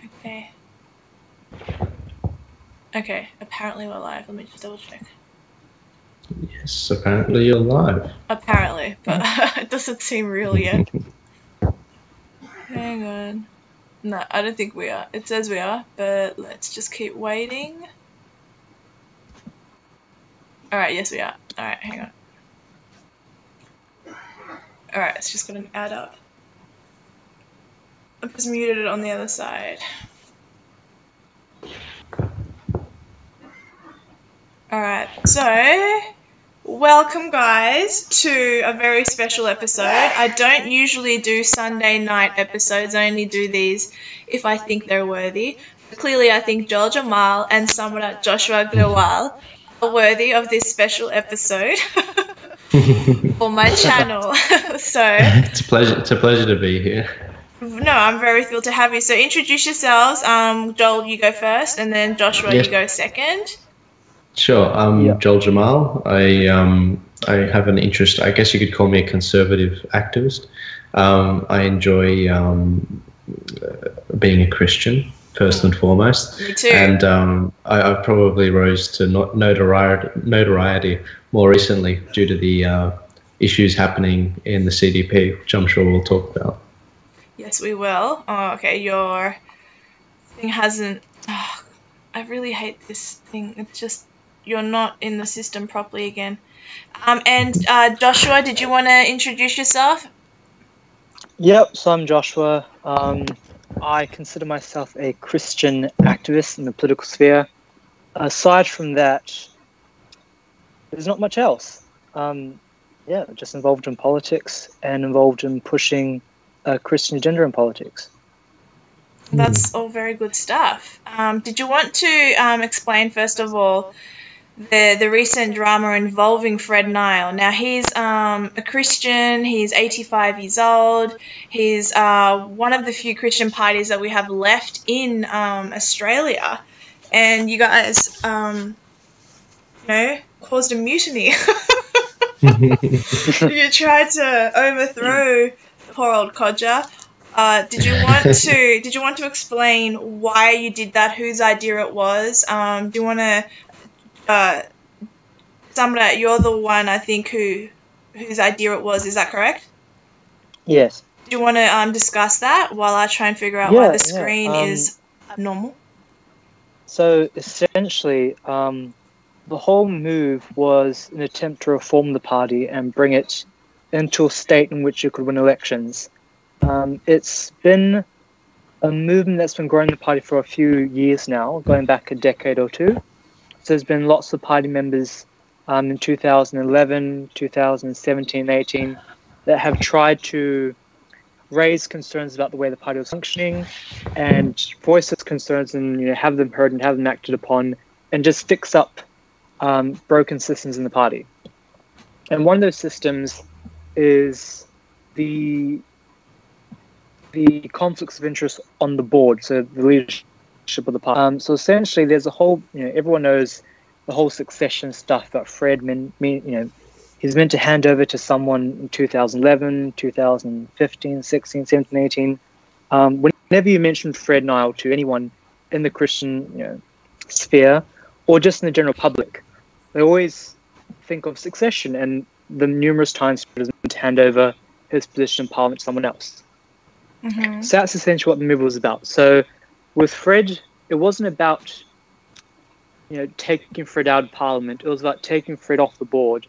Okay. Okay, apparently we're live. Let me just double check. Yes, apparently you're live. Apparently, but it doesn't seem real yet. Hang on. No, I don't think we are. It says we are, but let's just keep waiting. Alright, yes we are. Alright, hang on. Alright, it's just gonna add up. I've just muted it on the other side. Alright, so welcome guys to a very special episode. I don't usually do Sunday night episodes, I only do these if I think they're worthy. But clearly I think Joel Jammal and Samraat Joshua Grewal are worthy of this special episode for my channel. So It's a pleasure to be here. no, I'm very thrilled to have you. So introduce yourselves. Joel, you go first, and then Joshua, Yes. you go second. Sure, I'm Joel Jammal. I have an interest. I guess you could call me a conservative activist. I enjoy being a Christian first and foremost. Me too. And I probably rose to notoriety more recently due to the issues happening in the CDP, which I'm sure we'll talk about. Yes, we will. Oh, okay, your thing hasn't... Oh, I really hate this thing. It's just, you're not in the system properly again. And Joshua, did you want to introduce yourself? Yep, so I'm Joshua. I consider myself a Christian activist in the political sphere. Aside from that, there's not much else. Just involved in politics and involved in pushing a Christian agenda in politics. That's all very good stuff. Did you want to explain, first of all, the recent drama involving Fred Nile? Now, he's a Christian, he's 85 years old, he's one of the few Christian parties that we have left in Australia, and you guys, caused a mutiny. You tried to overthrow the poor old codger. Did you want to explain why you did that, whose idea it was? Do you want to... Samraat, you're the one, I think, whose idea it was. Is that correct? Yes. Do you want to discuss that while I try and figure out why the screen is abnormal? So essentially, the whole move was an attempt to reform the party and bring it into a state in which it could win elections. It's been a movement that's been growing the party for a few years now, going back a decade or two. So there's been lots of party members in 2011, 2017, 18 that have tried to raise concerns about the way the party was functioning and voice its concerns and have them heard and have them acted upon and just fix up broken systems in the party. And one of those systems is the conflicts of interest on the board, so the leadership of the party. So essentially, there's a whole, everyone knows the whole succession stuff about Fred. He's meant to hand over to someone in 2011, 2015, 16, 17, 18. Whenever you mention Fred Nile to anyone in the Christian sphere or just in the general public, they always think of succession and the numerous times Fred has meant to hand over his position in Parliament to someone else. Mm-hmm. So that's essentially what the movie was about. So with Fred, it wasn't about taking Fred out of Parliament. It was about taking Fred off the board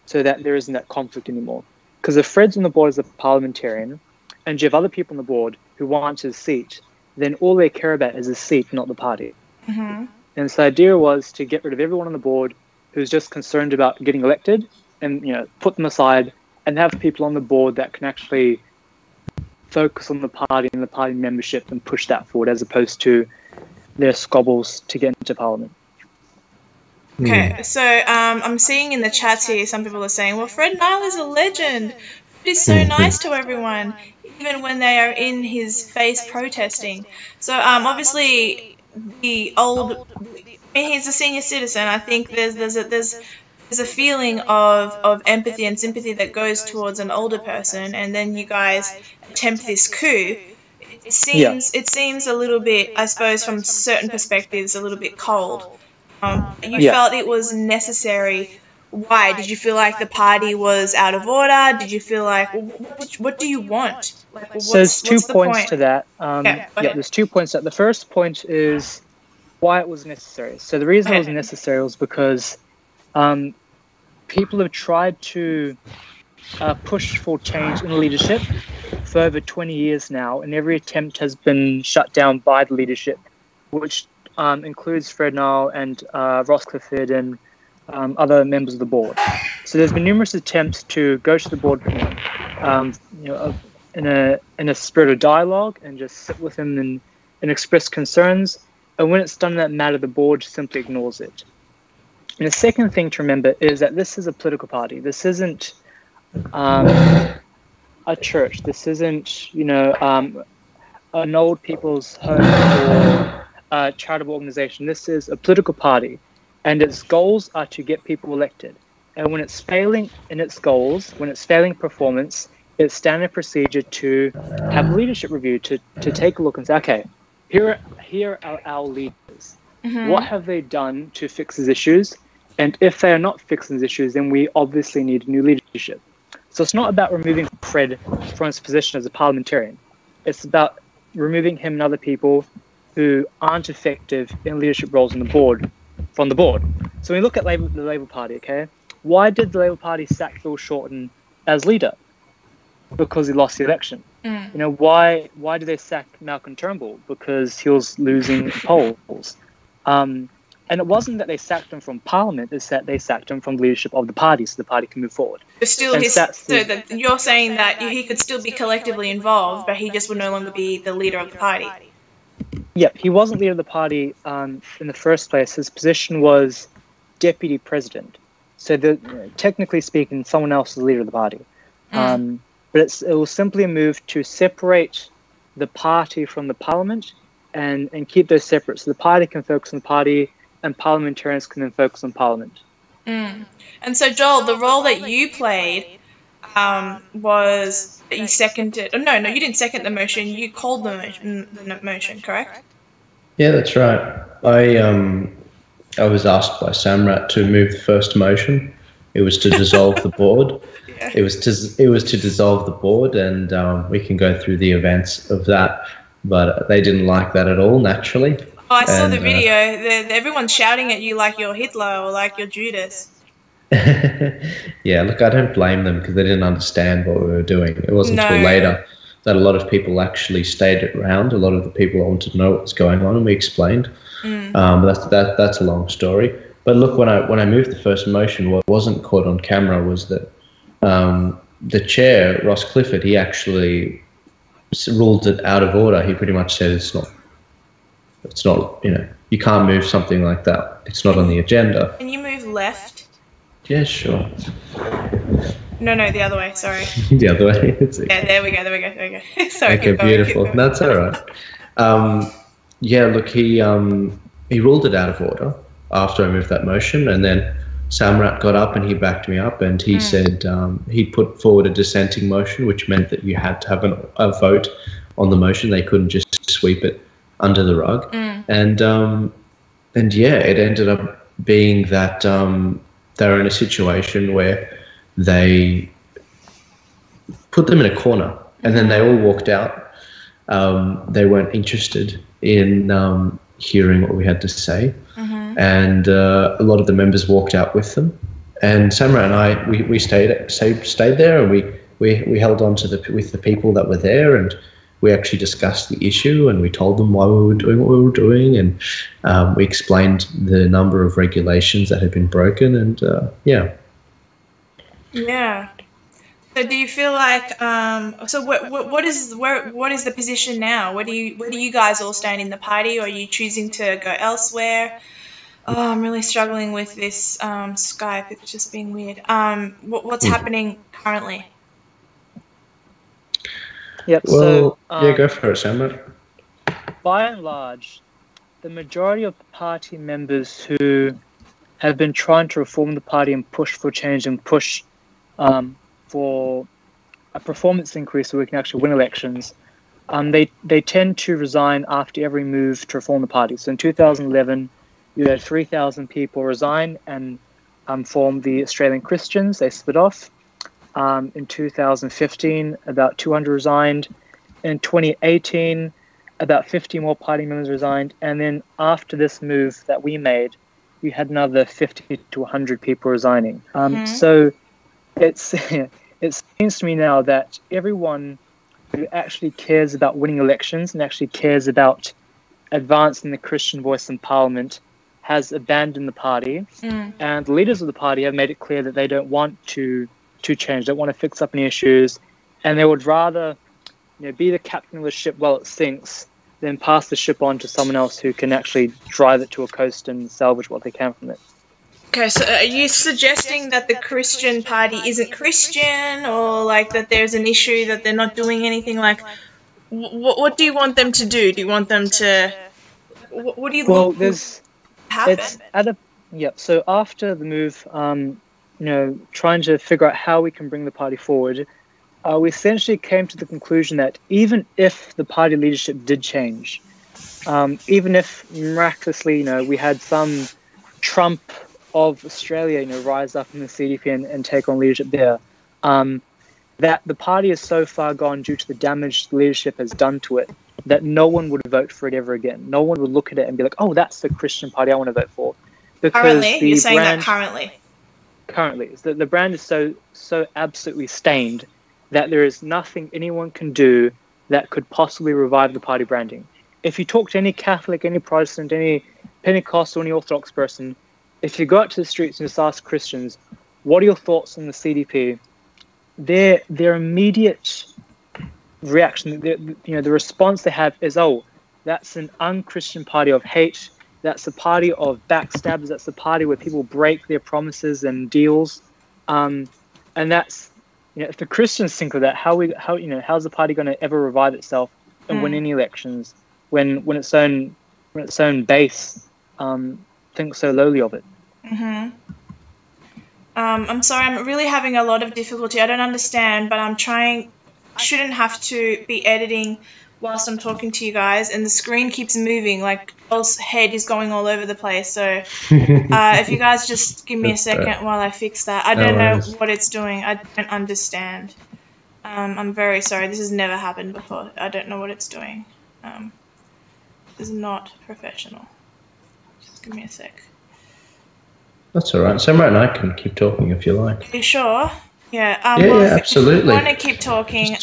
so that there isn't that conflict anymore. Because if Fred's on the board as a parliamentarian and you have other people on the board who want his seat, then all they care about is his seat, not the party. Mm-hmm. And so the idea was to get rid of everyone on the board who's just concerned about getting elected and put them aside and have people on the board that can actually focus on the party and the party membership and push that forward as opposed to their squabbles to get into Parliament. Okay, so I'm seeing in the chats here, some people are saying, well, Fred Nile is a legend. Fred is so nice to everyone, even when they are in his face protesting. So obviously, he's a senior citizen. I think there's a feeling of empathy and sympathy that goes towards an older person, and then you guys attempt this coup. it seems a little bit, I suppose, from certain perspectives, a little bit cold. You felt it was necessary. Why? Did you feel like the party was out of order? Did you feel like, what do you want? Like, So there's two what's the points point? to that. Yeah, There's 2 points to that. The first point is why it was necessary. So the reason it was necessary was because people have tried to push for change in leadership for over 20 years now, and every attempt has been shut down by the leadership, which includes Fred Nile and Ross Clifford and other members of the board. So there's been numerous attempts to go to the board, in a spirit of dialogue and just sit with them and express concerns. And when it's done in that matter, the board simply ignores it. And the second thing to remember is that this is a political party. This isn't a church. This isn't, an old people's home or a charitable organization. This is a political party, and its goals are to get people elected. And when it's failing in its goals, when it's failing performance, it's standard procedure to have a leadership review, to take a look and say, okay, here are our leaders. Mm-hmm. What have they done to fix these issues? And if they are not fixing these issues, then we obviously need new leadership. So it's not about removing Fred from his position as a parliamentarian. It's about removing him and other people who aren't effective in leadership roles on the board from the board. So when we look at the Labour Party, okay, why did the Labour Party sack Phil Shorten as leader? Because he lost the election. Mm. Why did they sack Malcolm Turnbull? Because he was losing polls. And it wasn't that they sacked him from Parliament; it's that they sacked him from the leadership of the party, so the party can move forward. But still, you're saying that he could still be collectively involved, but he just would no longer be the leader of the party. Yep, he wasn't leader of the party in the first place. His position was deputy president. So, technically speaking, someone else is the leader of the party. But it was simply a move to separate the party from the parliament and keep those separate. So the party can focus on the party and parliamentarians can then focus on parliament. Mm. And so, Joel, the role that you played was that you seconded... Oh, no, you didn't second the motion. You called the motion, correct? Yeah, that's right. I was asked by Samraat to move the first motion. It was to dissolve the board. Yeah. It was to dissolve the board, and we can go through the events of that. But they didn't like that at all, naturally. Oh, I saw the video. Everyone's shouting at you like you're Hitler or like you're Judas. Yeah, look, I don't blame them because they didn't understand what we were doing. It wasn't until later that a lot of people actually stayed around. A lot of the people wanted to know what was going on, and we explained. But that's a long story. But look, when I moved the first motion, what wasn't caught on camera was that the chair, Ross Clifford, he actually ruled it out of order. He pretty much said it's not, you can't move something like that. It's not on the agenda. Can you move left? Yeah, sure. No, the other way, sorry. The other way. Yeah, there we go. Sorry, okay, beautiful. That's all right. Yeah, look, he ruled it out of order after I moved that motion, and then Samraat got up and he backed me up, and he said he put forward a dissenting motion, which meant that you had to have a vote on the motion. They couldn't just sweep it under the rug. And yeah, it ended up being that they were in a situation where they put them in a corner, and then they all walked out. They weren't interested in hearing what we had to say. And a lot of the members walked out with them. And Samraat and I, we stayed there, and we held on to with the people that were there, and we actually discussed the issue, and we told them why we were doing what we were doing, and we explained the number of regulations that had been broken, and yeah. Yeah. So do you feel like what is the position now? Where do you guys all stand in the party, or are you choosing to go elsewhere? Oh, I'm really struggling with this Skype. It's just being weird. What's happening currently? Yep. Well, yeah, go for it, Samraat. By and large, the majority of party members who have been trying to reform the party and push for change and push for a performance increase so we can actually win elections they tend to resign after every move to reform the party. So in 2011, you had 3,000 people resign and form the Australian Christians. They split off. In 2015, about 200 resigned. In 2018, about 50 more party members resigned. And then after this move that we made, we had another 50 to 100 people resigning. So it seems to me now that everyone who actually cares about winning elections and actually cares about advancing the Christian voice in Parliament has abandoned the party. And the leaders of the party have made it clear that they don't want to change, don't want to fix up any issues, and they would rather be the captain of the ship while it sinks than pass the ship on to someone else who can actually drive it to a coast and salvage what they can from it. Okay, so are you suggesting that the Christian party isn't Christian, or like that there's an issue that they're not doing anything? Like, what do you want them to do? Do you want them to? What do you want happen? So after the move, trying to figure out how we can bring the party forward, we essentially came to the conclusion that even if the party leadership did change, even if miraculously, we had some Trump of Australia, rise up in the CDP and take on leadership there, that the party is so far gone due to the damage the leadership has done to it that no one would vote for it ever again. No one would look at it and be like, oh, that's the Christian party I want to vote for. Because currently? You're saying that currently? Currently. The brand is so absolutely stained that there is nothing anyone can do that could possibly revive the party branding. If you talk to any Catholic, any Protestant, any Pentecostal, any Orthodox person, if you go out to the streets and just ask Christians, what are your thoughts on the CDP? Their immediate reaction, the response they have is, oh, that's an un-Christian party of hate. That's a party of backstabbers. That's a party where people break their promises and deals. And that's, if the Christians think of that, how's the party going to ever revive itself and win any elections when its own base thinks so lowly of it? I'm sorry, I'm really having a lot of difficulty. I don't understand, but I'm trying. I shouldn't have to be editing whilst I'm talking to you guys, and the screen keeps moving. Like, Joel's head is going all over the place. So if you guys just give me a second while I fix that. I don't know what it's doing. I don't understand. I'm very sorry. This has never happened before. I don't know what it's doing. This is not professional. Just give me a sec. That's all right. Samraat and I can keep talking if you like. Are you sure? Yeah. Absolutely. I want to keep talking.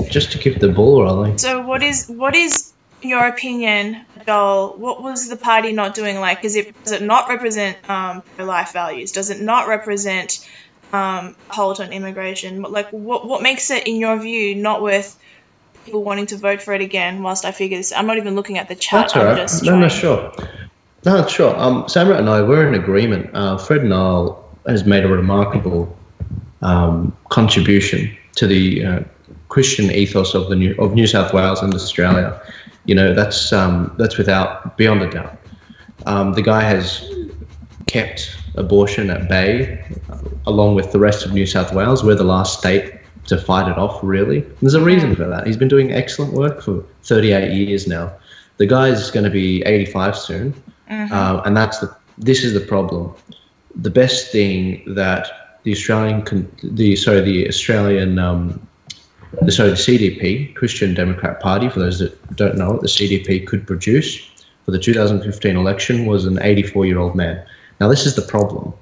Just to keep the ball rolling. So what is your opinion, Joel? What was the party not doing? Like, does it not represent pro-life values? Does it not represent hold on immigration? Like, what makes it, in your view, not worth people wanting to vote for it again? Whilst I figure this, I'm not even looking at the chat. That's all right. No, sure. No, sure. Samraat and I, we're in agreement. Fred Nile has made a remarkable contribution to the Christian ethos of New South Wales and Australia. That's beyond a doubt. The guy has kept abortion at bay, along with the rest of New South Wales. We're the last state to fight it off, really. There's a reason for that. He's been doing excellent work for 38 years now. The guy is going to be 85 soon. And this is the problem. The best thing that the CDP, Christian Democrat Party, for those that don't know it, the CDP could produce for the 2015 election was an 84-year-old man. Now, this is the problem.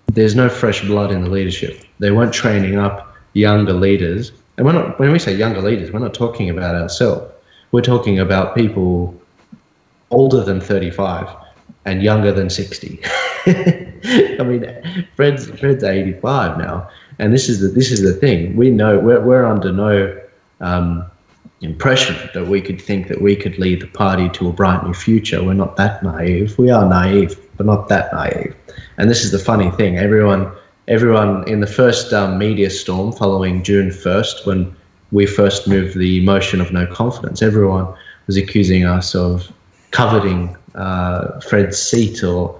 There's no fresh blood in the leadership. They weren't training up younger leaders. And when we say younger leaders, we're not talking about ourselves. We're talking about people older than 35 and younger than 60. I mean, Fred's 85 now, and this is the thing. We know we're under no impression that we could think that we could lead the party to a bright new future. We're not that naive. We are naive, but not that naive. And this is the funny thing. Everyone in the first media storm following June 1st, when we first moved the motion of no confidence, everyone was accusing us of coveting Fred's seat or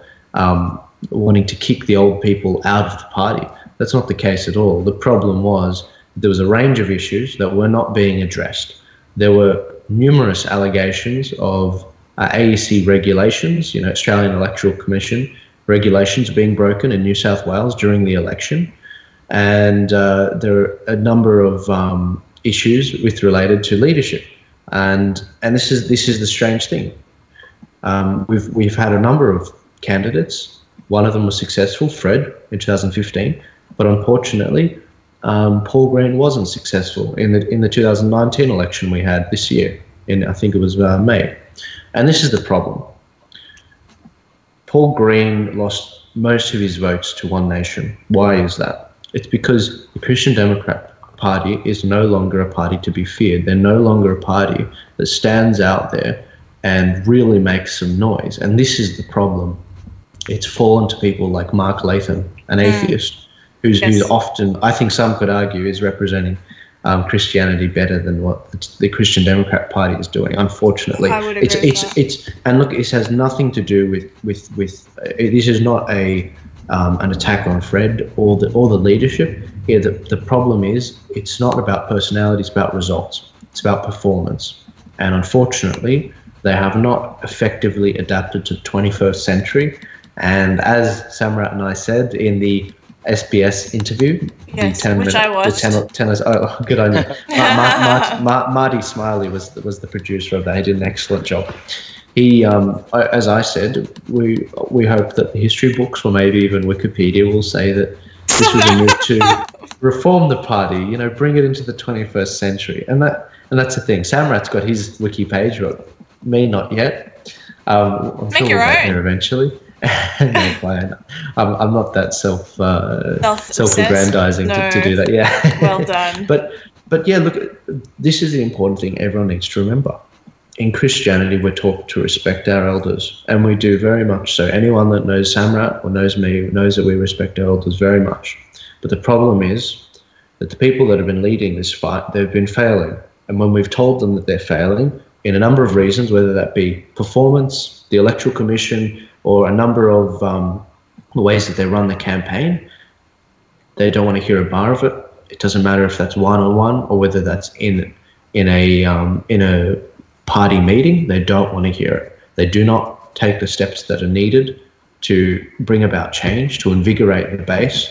wanting to kick the old people out of the party. That's not the case at all. The problem was there was a range of issues that were not being addressed. There were numerous allegations of AEC regulations, Australian Electoral Commission regulations being broken in New South Wales during the election. And there are a number of issues related to leadership. And this is the strange thing. We've had a number of candidates. One of them was successful, Fred, in 2015. But unfortunately, Paul Green wasn't successful in the 2019 election we had this year. I think it was May. And this is the problem. Paul Green lost most of his votes to One Nation. Why is that? It's because the Christian Democrat Party is no longer a party to be feared. They're no longer a party that stands out there and really makes some noise. And this is the problem. It's fallen to people like Mark Latham, an atheist, who's often, I think some could argue, is representing Christianity better than what the Christian Democrat Party is doing. Unfortunately, I would agree with that. And look, it has nothing to do with this is not an attack on Fred or the leadership. Here, the problem is it's not about personality; it's about results. It's about performance, and unfortunately, they have not effectively adapted to the 21st century. And as Samraat and I said in the SBS interview, yes, the 10 which minute, I watched. The 10, oh, good on you. Marty Smiley was the producer of that. He did an excellent job. He, as I said, we hope that the history books or maybe even Wikipedia will say that this was a move to reform the party. Bring it into the 21st century, and that's the thing. Samrat's got his wiki page, but me not yet. I'm Make sure your we'll get own. there eventually. I'm not that self-aggrandizing to do that. Yeah. Well done. But yeah, look, this is the important thing everyone needs to remember. In Christianity, we're taught to respect our elders, and we do very much so. Anyone that knows Samraat or knows me knows that we respect our elders very much. But the problem is that the people that have been leading this fight, they've been failing. And when we've told them that they're failing, in a number of reasons, whether that be performance, the Electoral Commission, or a number of ways that they run the campaign, they don't want to hear a bar of it. It doesn't matter if that's one-on-one or whether that's in a party meeting. They don't want to hear it. They do not take the steps that are needed to bring about change, to invigorate the base.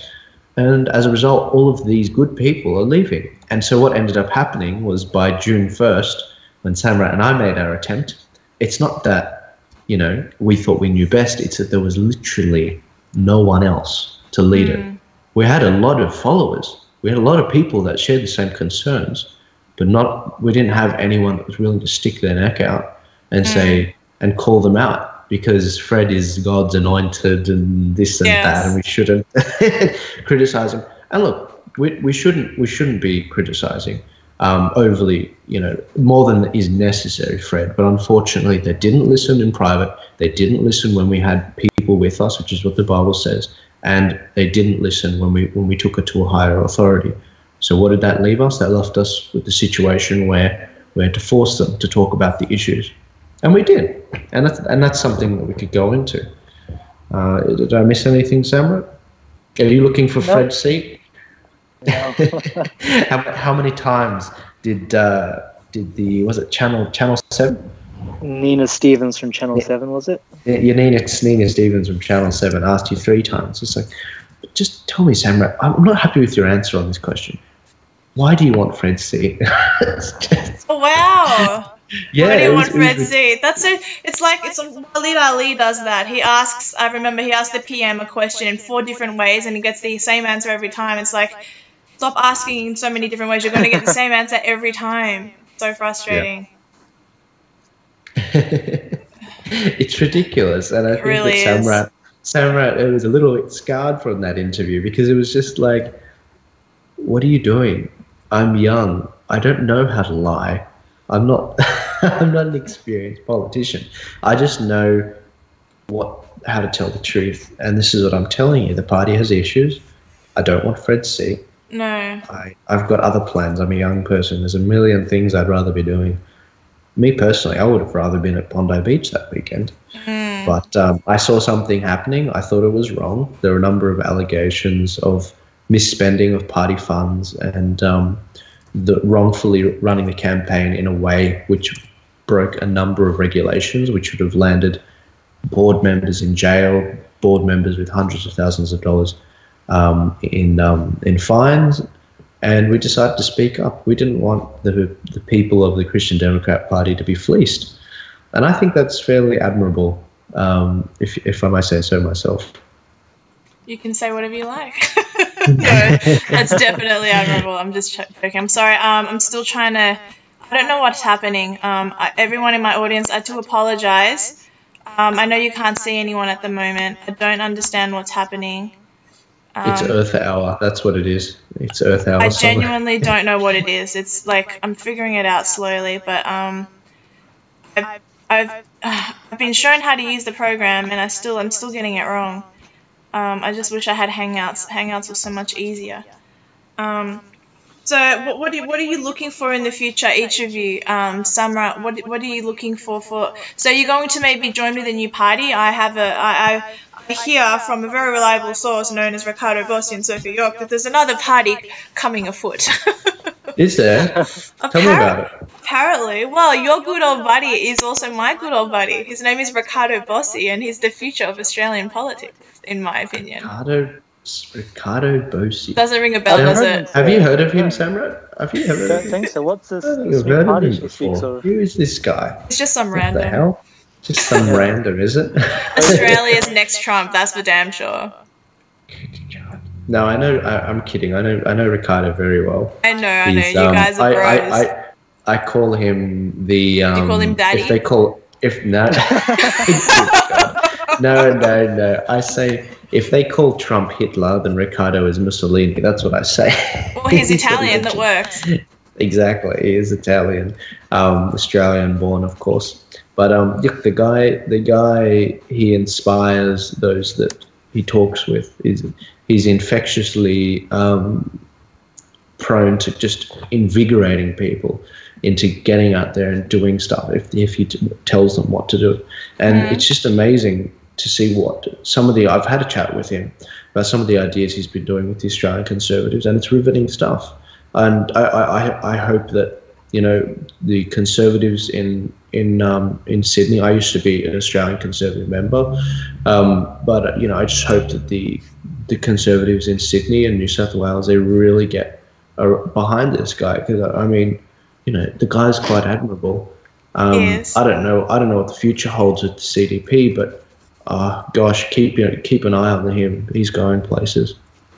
And as a result, all of these good people are leaving. And so what ended up happening was by June 1st, when Samraat and I made our attempt, it's not that we thought we knew best. It's that there was literally no one else to lead it. We had a lot of followers. We had a lot of people that shared the same concerns, but we didn't have anyone that was willing to stick their neck out and say and call them out, because Fred is God's anointed and this and that, and we shouldn't criticize him. And look, we shouldn't be criticizing overly, more than is necessary, Fred. But unfortunately, they didn't listen in private. They didn't listen when we had people with us, which is what the Bible says, and they didn't listen when we took it to a higher authority. So what did that leave us? That left us with the situation where we had to force them to talk about the issues, and we did. And that's something that we could go into. Did I miss anything, Samraat? Are you looking for Fred's seat? No. How many times did was it Channel 7? Nina Stevens from Channel 7, was it? Yeah, Nina Stevens from Channel 7 asked you 3 times. It's like, just tell me, Samraat, I'm not happy with your answer on this question. Why do you want Fred's seat? Oh, wow. Yeah, Why do you want Fred's seat? That's it. It's like Walid Ali does that. I remember he asked the PM a question in 4 different ways, and he gets the same answer every time. It's like, stop asking in so many different ways. You're going to get the same answer every time. So frustrating. Yeah. It's ridiculous, and I think really that Samraat, it was a little bit scarred from that interview, because it was just like, what are you doing? I'm young. I don't know how to lie. I'm not I'm not an experienced politician. I just know how to tell the truth, and this is what I'm telling you. The party has issues. I don't want Fred's seat. No. I've got other plans. I'm a young person. There's a million things I'd rather be doing. Me personally, I would have rather been at Bondi Beach that weekend. But I saw something happening. I thought it was wrong. There were a number of allegations of misspending of party funds and the wrongfully running the campaign in a way which broke a number of regulations, which would have landed board members in jail, board members with hundreds of thousands of dollars in fines. And we decided to speak up. We didn't want the people of the Christian Democrat Party to be fleeced. And I think that's fairly admirable, if I may say so myself. You can say whatever you like. No, that's definitely admirable. I'm just joking. I'm sorry. I'm still trying to... I don't know what's happening. Everyone in my audience, I do apologize. I know you can't see anyone at the moment. I don't understand what's happening. It's Earth Hour. That's what it is. It's Earth Hour. I genuinely don't know what it is. It's like I'm figuring it out slowly, but I've been shown how to use the program, and I'm still getting it wrong. I just wish I had Hangouts. Hangouts was so much easier. So what are you looking for in the future, each of you? Samraat, what are you looking for? So you're going to maybe join with a new party? I hear from a very reliable source known as Ricardo Bossi in Sophia York that there's another party coming afoot. Is there? Tell me about it. Apparently. Well, your good old buddy is also my good old buddy. His name is Ricardo Bossi, and he's the future of Australian politics, in my opinion. Ricardo Bossi. Doesn't ring a bell, does it? Have you heard of him, Samraat? Have you heard of him? I don't think so. What's this? I don't think I've heard of him before. Who is this guy? It's just some What random. the hell? Just some random, is it? Australia's next Trump, that's for damn sure. No, I know. I'm kidding. I know Ricardo very well. I know. You guys are bros. I call him the. You call him daddy? No. I say if they call Trump Hitler, then Ricardo is Mussolini. That's what I say. Well, he's Italian. That works. Exactly. He is Italian, Australian born, of course. But the guy, he inspires those that he talks with. He's infectiously prone to just invigorating people into getting out there and doing stuff if he tells them what to do. And it's just amazing to see I've had a chat with him about some of the ideas he's been doing with the Australian Conservatives, and it's riveting stuff. And I hope that, the Conservatives in Sydney, I used to be an Australian Conservative member, but I just hope that the Conservatives in Sydney and New South Wales, they really get behind this guy, because the guy's quite admirable. Yes. I don't know what the future holds with the CDP, but gosh, keep an eye on him. He's going places.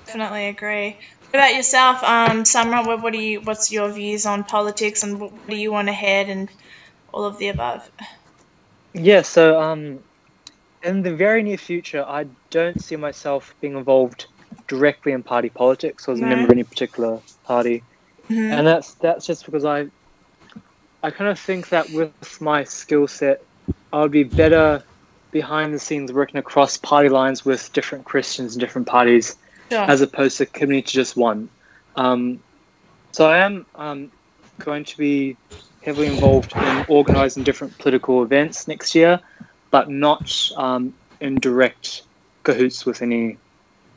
Definitely agree. What about yourself, Samraat? What's your views on politics, and what do you want ahead, and all of the above? Yeah, so in the very near future, I don't see myself being involved directly in party politics or as a member of any particular party. Mm-hmm. And that's just because I kind of think that with my skill set, I would be better behind the scenes working across party lines with different Christians and different parties, as opposed to committing to just one. So I am going to be heavily involved in organising different political events next year, but not in direct cahoots with any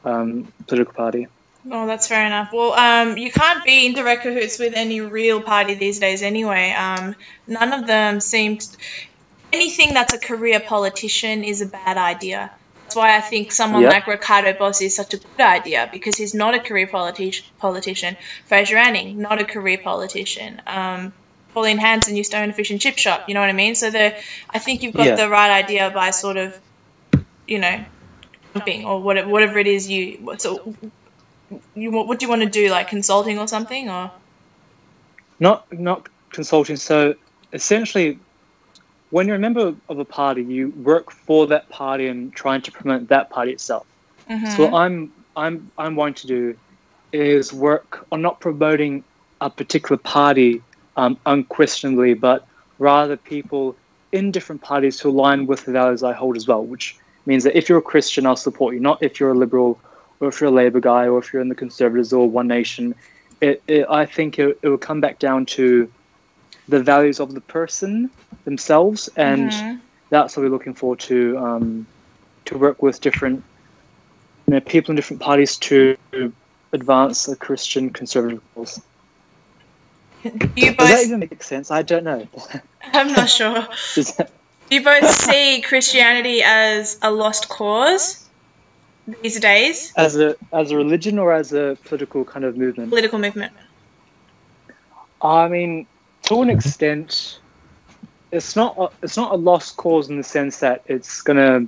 political party. Oh, that's fair enough. Well, you can't be in direct cahoots with any real party these days anyway. None of them seem... Anything that's a career politician is a bad idea. That's why I think someone like Ricardo Bossi is such a good idea, because he's not a career politician. Fraser Anning, not a career politician. Pauline Hanson used to own a fish and chip shop, you know what I mean? So I think you've got the right idea by sort of, jumping or whatever it is what do you want to do, like consulting or something, or? Not consulting. So essentially, when you're a member of a party, you work for that party and trying to promote that party itself. Mm-hmm. So what I'm wanting to do is work on not promoting a particular party unquestionably, but rather people in different parties who align with the values I hold as well, which means that if you're a Christian, I'll support you, not if you're a Liberal or if you're a Labour guy or if you're in the Conservatives or One Nation. I think it will come back down to the values of the person themselves, and that's what we're looking for, to work with different people in different parties to advance the Christian conservative cause. You Does that both, even make sense? I don't know. I'm not sure. Does that- You both see Christianity as a lost cause these days? as a religion or as a political kind of movement? Political movement. I mean, to an extent, it's not a lost cause in the sense that it's going to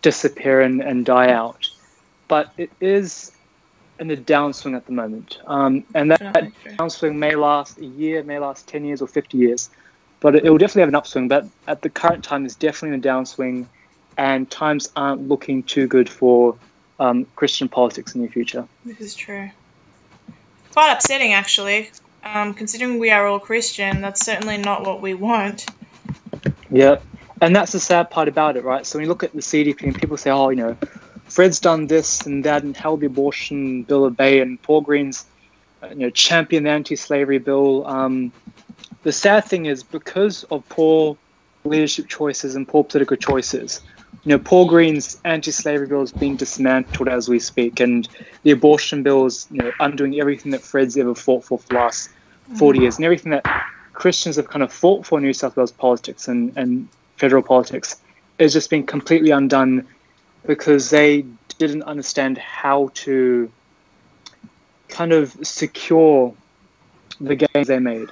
disappear and die out, but it is in a downswing at the moment. And that downswing may last a year, may last 10 years or 50 years, but it will definitely have an upswing. But at the current time, it's definitely in a downswing, and times aren't looking too good for Christian politics in the future. This is true. Quite upsetting, actually. Considering we are all Christian, that's certainly not what we want. Yeah, and that's the sad part about it, right? So when you look at the CDP and people say, oh, you know, Fred's done this and that and held the abortion bill at bay, and Paul Green's, championed the anti-slavery bill. The sad thing is, because of poor leadership choices and poor political choices, Paul Green's anti-slavery bill is being dismantled as we speak, and the abortion bill is, undoing everything that Fred's ever fought for the last 40 years, and everything that Christians have kind of fought for in New South Wales politics and federal politics is just being completely undone because they didn't understand how to kind of secure the gains they made.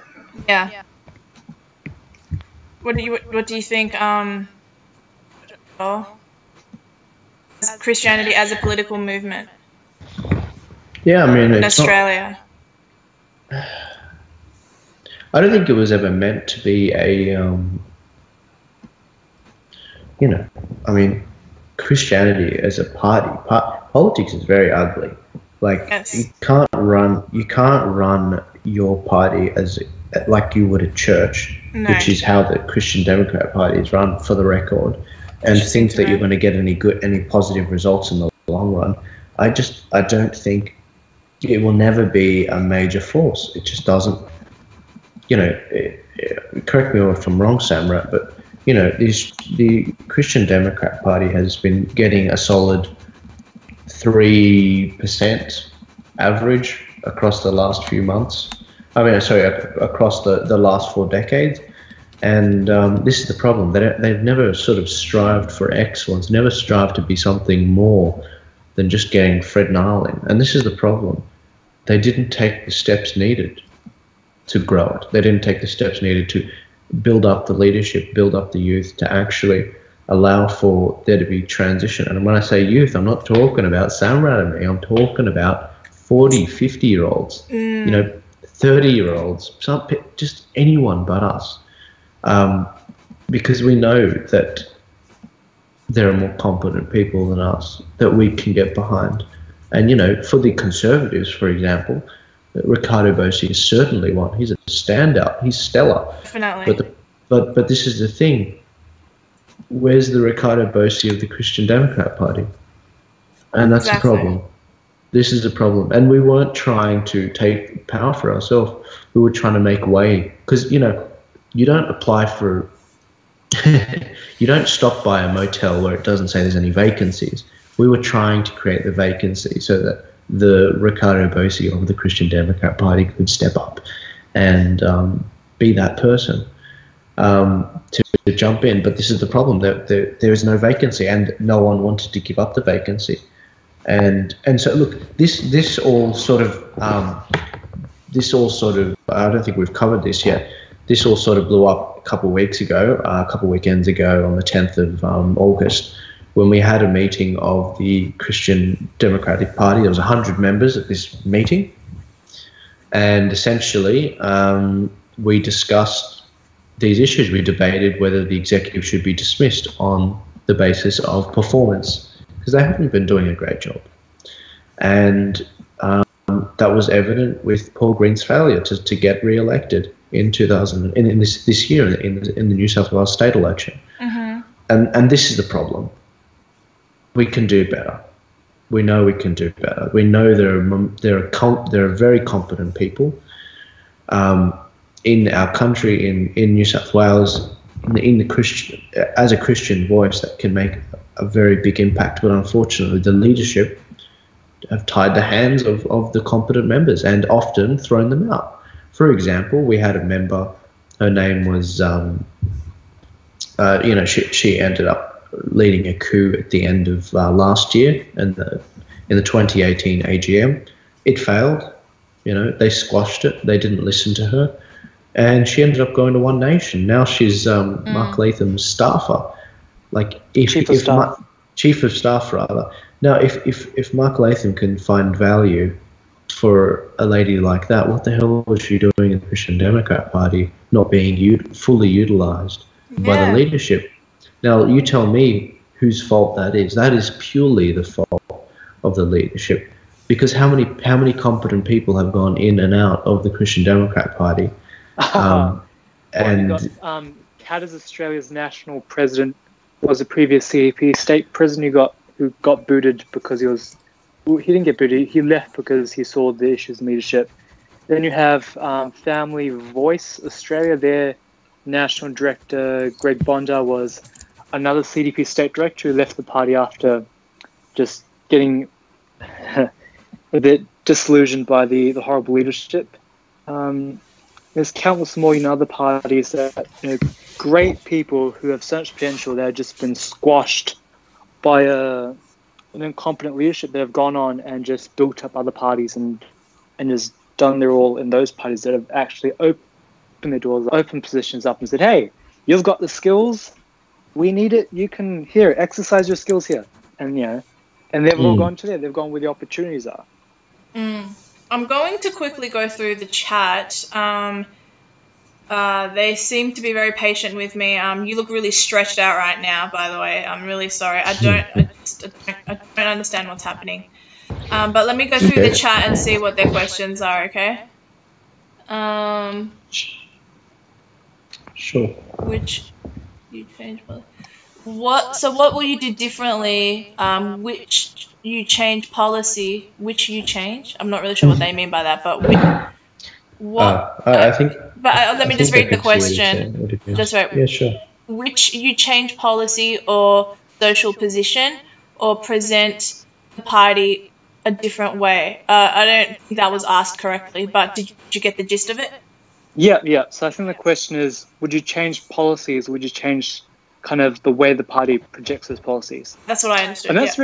Yeah. What do you think? Christianity as a political movement. Yeah, I mean, in it's Australia. I don't think it was ever meant to be a, Christianity as a party. Politics is very ugly. Like, yes. you can't run your party like you would a church, No. which is how the Christian Democrat Party is run, for the record, and think that you're going to get any positive results in the long run. I don't think it will never be a major force. It just doesn't. Correct me if I'm wrong, Samraat, but the Christian Democrat Party has been getting a solid 3% average across the last few months. Across the last 4 decades. And this is the problem. They've never sort of strived for excellence, never strived to be something more than just getting Fred Nile in. And this is the problem. They didn't take the steps needed to grow it. They didn't take the steps needed to build up the leadership, build up the youth, to actually allow for there to be transition. And when I say youth, I'm not talking about Samraat and me. I'm talking about 40, 50-year-olds, 30-year-olds, just anyone but us. Because we know that there are more competent people than us that we can get behind. And, for the Conservatives, for example, Ricardo Bossi is certainly one. He's a standout. He's stellar. Definitely. But this is the thing. Where's the Ricardo Bossi of the Christian Democrat Party? And that's the problem. This is the problem. And we weren't trying to take power for ourselves. We were trying to make way. Because, you don't apply for... you don't stop by a motel where it doesn't say there's any vacancies. We were trying to create the vacancy so that the Ricardo Bossi of the Christian Democrat Party could step up and be that person to jump in. But this is the problem, that there is no vacancy, and no one wanted to give up the vacancy. And so look, this all sort of I don't think we've covered this yet. This all sort of blew up a couple of weekends ago on the 10th of August, when we had a meeting of the Christian Democratic Party. There was 100 members at this meeting, and essentially we discussed these issues. We debated whether the executive should be dismissed on the basis of performance, because they haven't been doing a great job. And that was evident with Paul Green's failure to get re-elected in this year in the New South Wales state election. Mm-hmm. And this is the problem. We can do better. We know we can do better. We know there are very competent people in our country, in New South Wales, in the Christian, as a Christian voice, that can make a very big impact. But unfortunately, the leadership have tied the hands of the competent members and often thrown them out. For example, we had a member, her name was, she ended up leading a coup at the end of last year in the 2018 AGM. It failed. They squashed it. They didn't listen to her. And she ended up going to One Nation. Now she's Mark Latham's staffer. Chief of staff, rather. Now, if Mark Latham can find value for a lady like that, what the hell was she doing in the Christian Democrat Party, not being fully utilised by the leadership? Now, you tell me whose fault that is. That is purely the fault of the leadership, because how many competent people have gone in and out of the Christian Democrat Party? Canada's Australia's national president was a previous CDP state president who got booted because he didn't get booted. He left because he saw the issues in leadership. Then you have Family Voice Australia. Their national director, Greg Bondar, was another CDP state director who left the party after just getting a bit disillusioned by the horrible leadership. There's countless more other parties that great people who have so much potential that have just been squashed by an incompetent leadership that have gone on and just built up other parties and just done their all in those parties that have actually opened their doors, opened positions up and said, hey, you've got the skills, we need it, you can exercise your skills here. And they've all gone to there. They've gone where the opportunities are. I'm going to quickly go through the chat. They seem to be very patient with me. You look really stretched out right now, by the way. I'm really sorry. I don't understand what's happening. But let me go through the chat and see what their questions are, okay? Sure. Which you changed? What will you do differently? Which you change policy? Which you change? I'm not really sure what they mean by that, but I think. But let me just read the question. Just right. Yeah, sure. Which you change policy or social position or present the party a different way? I don't think that was asked correctly, but did you get the gist of it? Yeah. So I think the question is, would you change policies? Would you change kind of the way the party projects those policies? That's what I understood. And that's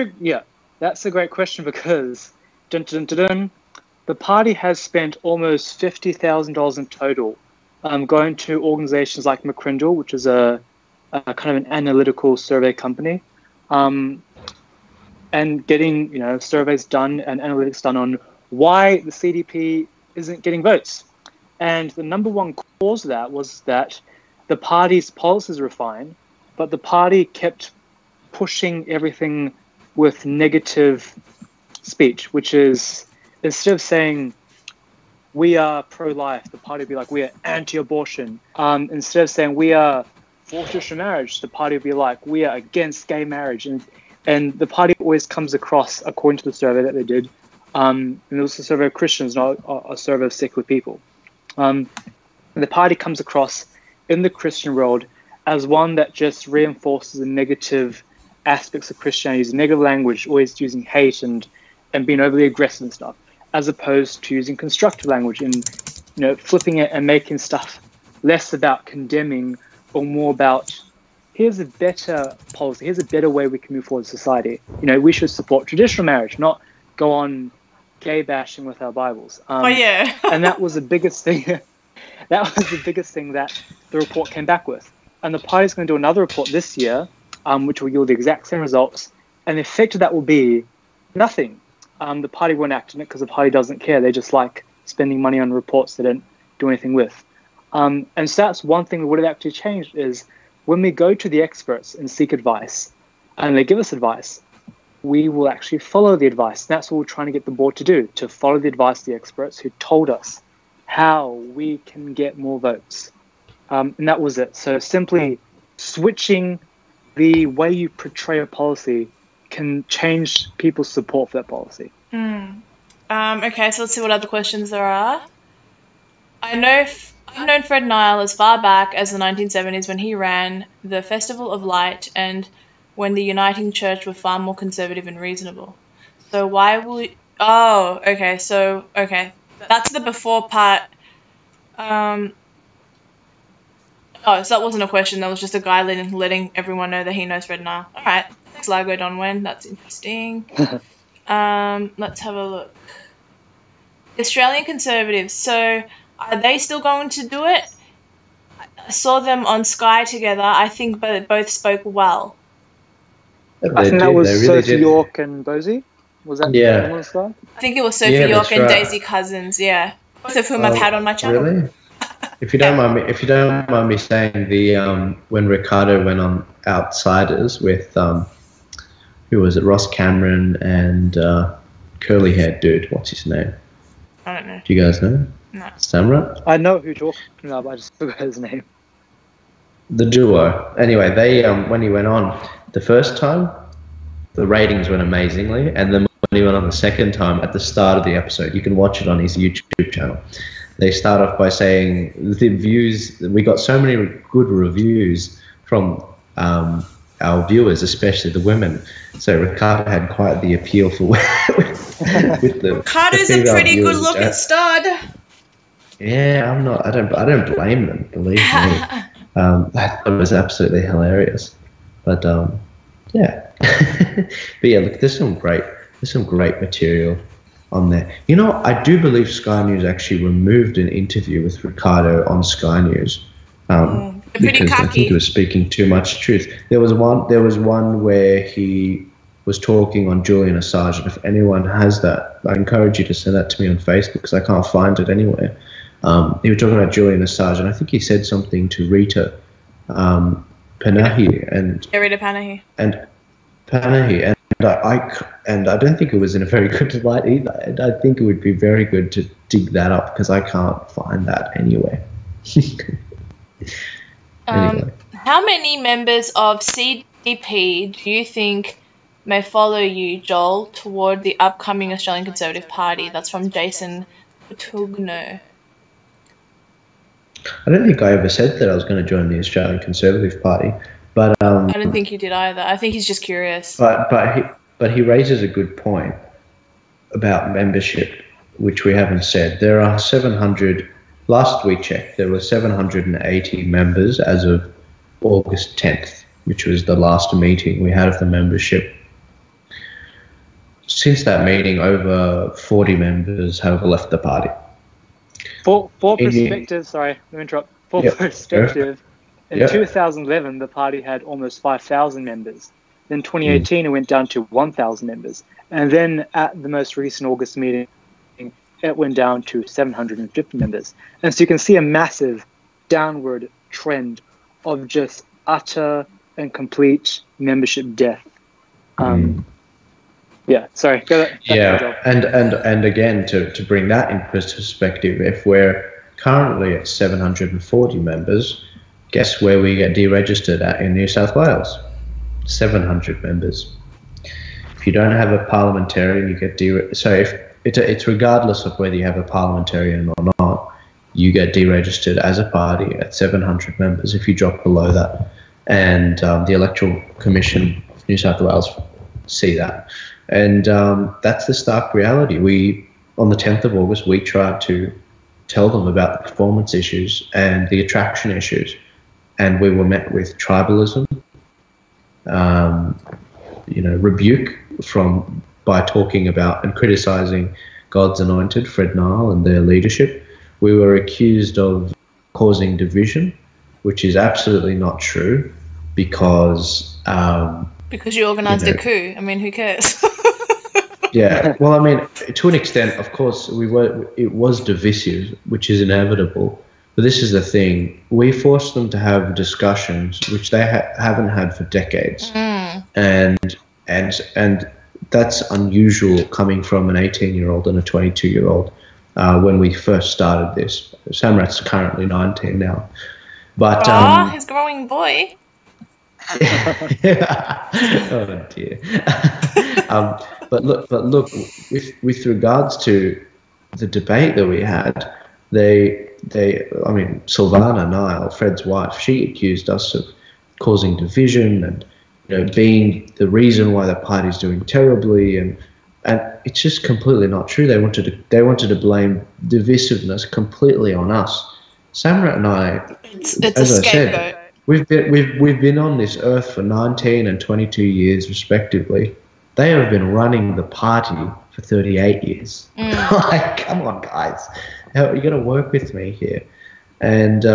that's a great question because the party has spent almost $50,000 in total going to organizations like McCrindle, which is a kind of an analytical survey company, and getting surveys done and analytics done on why the CDP isn't getting votes. And the number one cause of that was that the party's policies were fine, but the party kept pushing everything with negative speech, which is instead of saying we are pro-life, the party would be like we are anti-abortion. Instead of saying we are for traditional marriage, the party would be like we are against gay marriage. And the party always comes across, according to the survey that they did, and it was a survey of Christians, not a survey of secular people. The party comes across in the Christian world as one that just reinforces the negative aspects of Christianity, using negative language, always using hate and being overly aggressive and stuff, as opposed to using constructive language and flipping it and making stuff less about condemning or more about here's a better policy, here's a better way we can move forward as society. We should support traditional marriage, not go on gay bashing with our Bibles. And that was the biggest thing. That was the biggest thing that the report came back with. And the party's going to do another report this year, which will yield the exact same results. And the effect of that will be nothing. The party won't act on it because the party doesn't care. They just like spending money on reports they don't do anything with. And so that's one thing that would have actually changed is when we go to the experts and seek advice and they give us advice, we will actually follow the advice. And that's what we're trying to get the board to do, to follow the advice of the experts who told us how we can get more votes. And that was it. So simply switching the way you portray a policy can change people's support for that policy. Okay, so let's see what other questions there are. I've known Fred Nile as far back as the 1970s when he ran the Festival of Light and when the Uniting Church were far more conservative and reasonable. So why will Oh, okay. So, okay. That's the before part. Oh, so that wasn't a question. That was just a guy letting everyone know that he knows Fred Nile. All right. Thanks, Largo Don Wen. That's interesting. Let's have a look. Australian Conservatives. So, are they still going to do it? I saw them on Sky together. I think both spoke well. I think that was Sophie York and Bosie. Was that Yeah. on Sky? I think it was Sophie York and Daisy Cousins. Yeah, both of whom I've had on my channel. Really? If you don't mind me saying, the when Ricardo went on Outsiders with who was it? Ross Cameron and curly haired dude. What's his name? I don't know. Do you guys know? No. Samraat? I know who you're talking about, but I just forgot his name. The duo. Anyway, they when he went on the first time, the ratings went amazingly, and then when he went on the second time, at the start of the episode, you can watch it on his YouTube channel. They start off by saying the views. We got so many good reviews from our viewers, especially the women. So Ricardo had quite the appeal for with the. Ricardo's a pretty good-looking stud. Yeah, I'm not. I don't blame them. Believe me. I thought it was absolutely hilarious. But yeah. But yeah, look, there's some great material on there. You know, I do believe Sky News actually removed an interview with Ricardo on Sky News. Because I think he was speaking too much truth. There was one where he was talking on Julian Assange, and if anyone has that, I encourage you to send that to me on Facebook because I can't find it anywhere. He was talking about Julian Assange, and I think he said something to Rita Panahi Rita Panahi. And I don't think it was in a very good light either. And I think it would be very good to dig that up because I can't find that anywhere. Anyway. How many members of CDP do you think may follow you, Joel, toward the upcoming Australian Conservative Party? That's from Jason Patugno. I don't think I ever said that I was going to join the Australian Conservative Party, but I don't think you did either. I think he's just curious. But he raises a good point about membership, which we haven't said. There are 700. Last we checked, there were 780 members as of August 10th, which was the last meeting we had of the membership. Since that meeting, over 40 members have left the party. For perspective, sorry, let me interrupt. For perspective, in 2011, the party had almost 5,000 members. Then 2018, it went down to 1,000 members. And then at the most recent August meeting, it went down to 750 members. And so you can see a massive downward trend of just utter and complete membership death. Yeah, sorry. And again, to bring that in perspective, if we're currently at 740 members, guess where we get deregistered at in New South Wales? 700 members. If you don't have a parliamentarian, you get so if it's regardless of whether you have a parliamentarian or not, you get deregistered as a party at 700 members if you drop below that. And the Electoral Commission of New South Wales see that. And that's the stark reality. On the 10th of August, we tried to tell them about the performance issues and the attraction issues. And we were met with tribalism, rebuke by talking about and criticizing God's anointed, Fred Nile, and their leadership. We were accused of causing division, which is absolutely not true because you organized a coup. I mean, who cares? Yeah, well, I mean, to an extent, of course, it was divisive, which is inevitable. But this is the thing: we forced them to have discussions which they haven't had for decades, and that's unusual coming from an 18-year-old and a 22-year-old. When we first started this, Samraat's currently 19 now, but he's a growing boy. Oh dear. But look, with regards to the debate that we had, Silvana Nile, Fred's wife, she accused us of causing division and being the reason why the party's doing terribly, and And it's just completely not true. They wanted to blame divisiveness completely on us. Samraat and I, It's as a I scapegoat. said, we've been on this earth for 19 and 22 years respectively. They have been running the party for 38 years. Like, come on, guys, you got to work with me here. And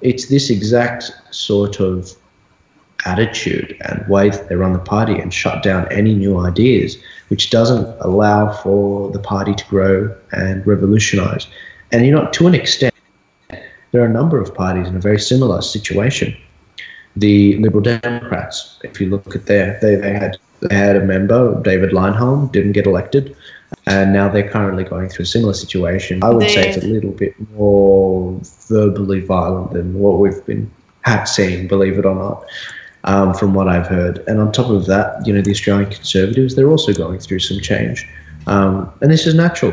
it's this exact sort of attitude and way that they run the party and shut down any new ideas, which doesn't allow for the party to grow and revolutionize. And to an extent, there are a number of parties in a very similar situation. The Liberal Democrats, if you look at they had a member, David Leinholm, didn't get elected, and now they're currently going through a similar situation. I would say it's a little bit more verbally violent than what we've been seeing, believe it or not, from what I've heard. And on top of that, the Australian Conservatives, they're also going through some change. And this is natural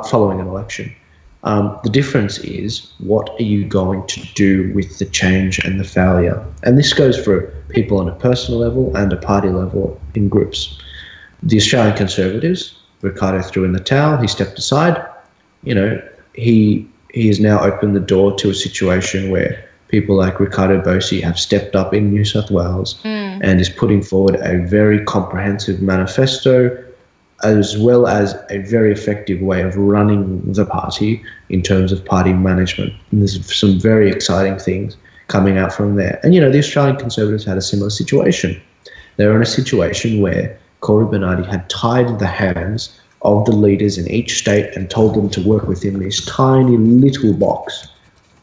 following an election. The difference is, what are you going to do with the change and the failure? And this goes for people on a personal level and a party level in groups. The Australian Conservatives, Ricardo threw in the towel, he stepped aside. He has now opened the door to a situation where people like Ricardo Bossi have stepped up in New South Wales and is putting forward a very comprehensive manifesto, as well as a very effective way of running the party in terms of party management. And there's some very exciting things coming out from there. And, the Australian Conservatives had a similar situation. They were in a situation where Corey Bernardi had tied the hands of the leaders in each state and told them to work within this tiny little box,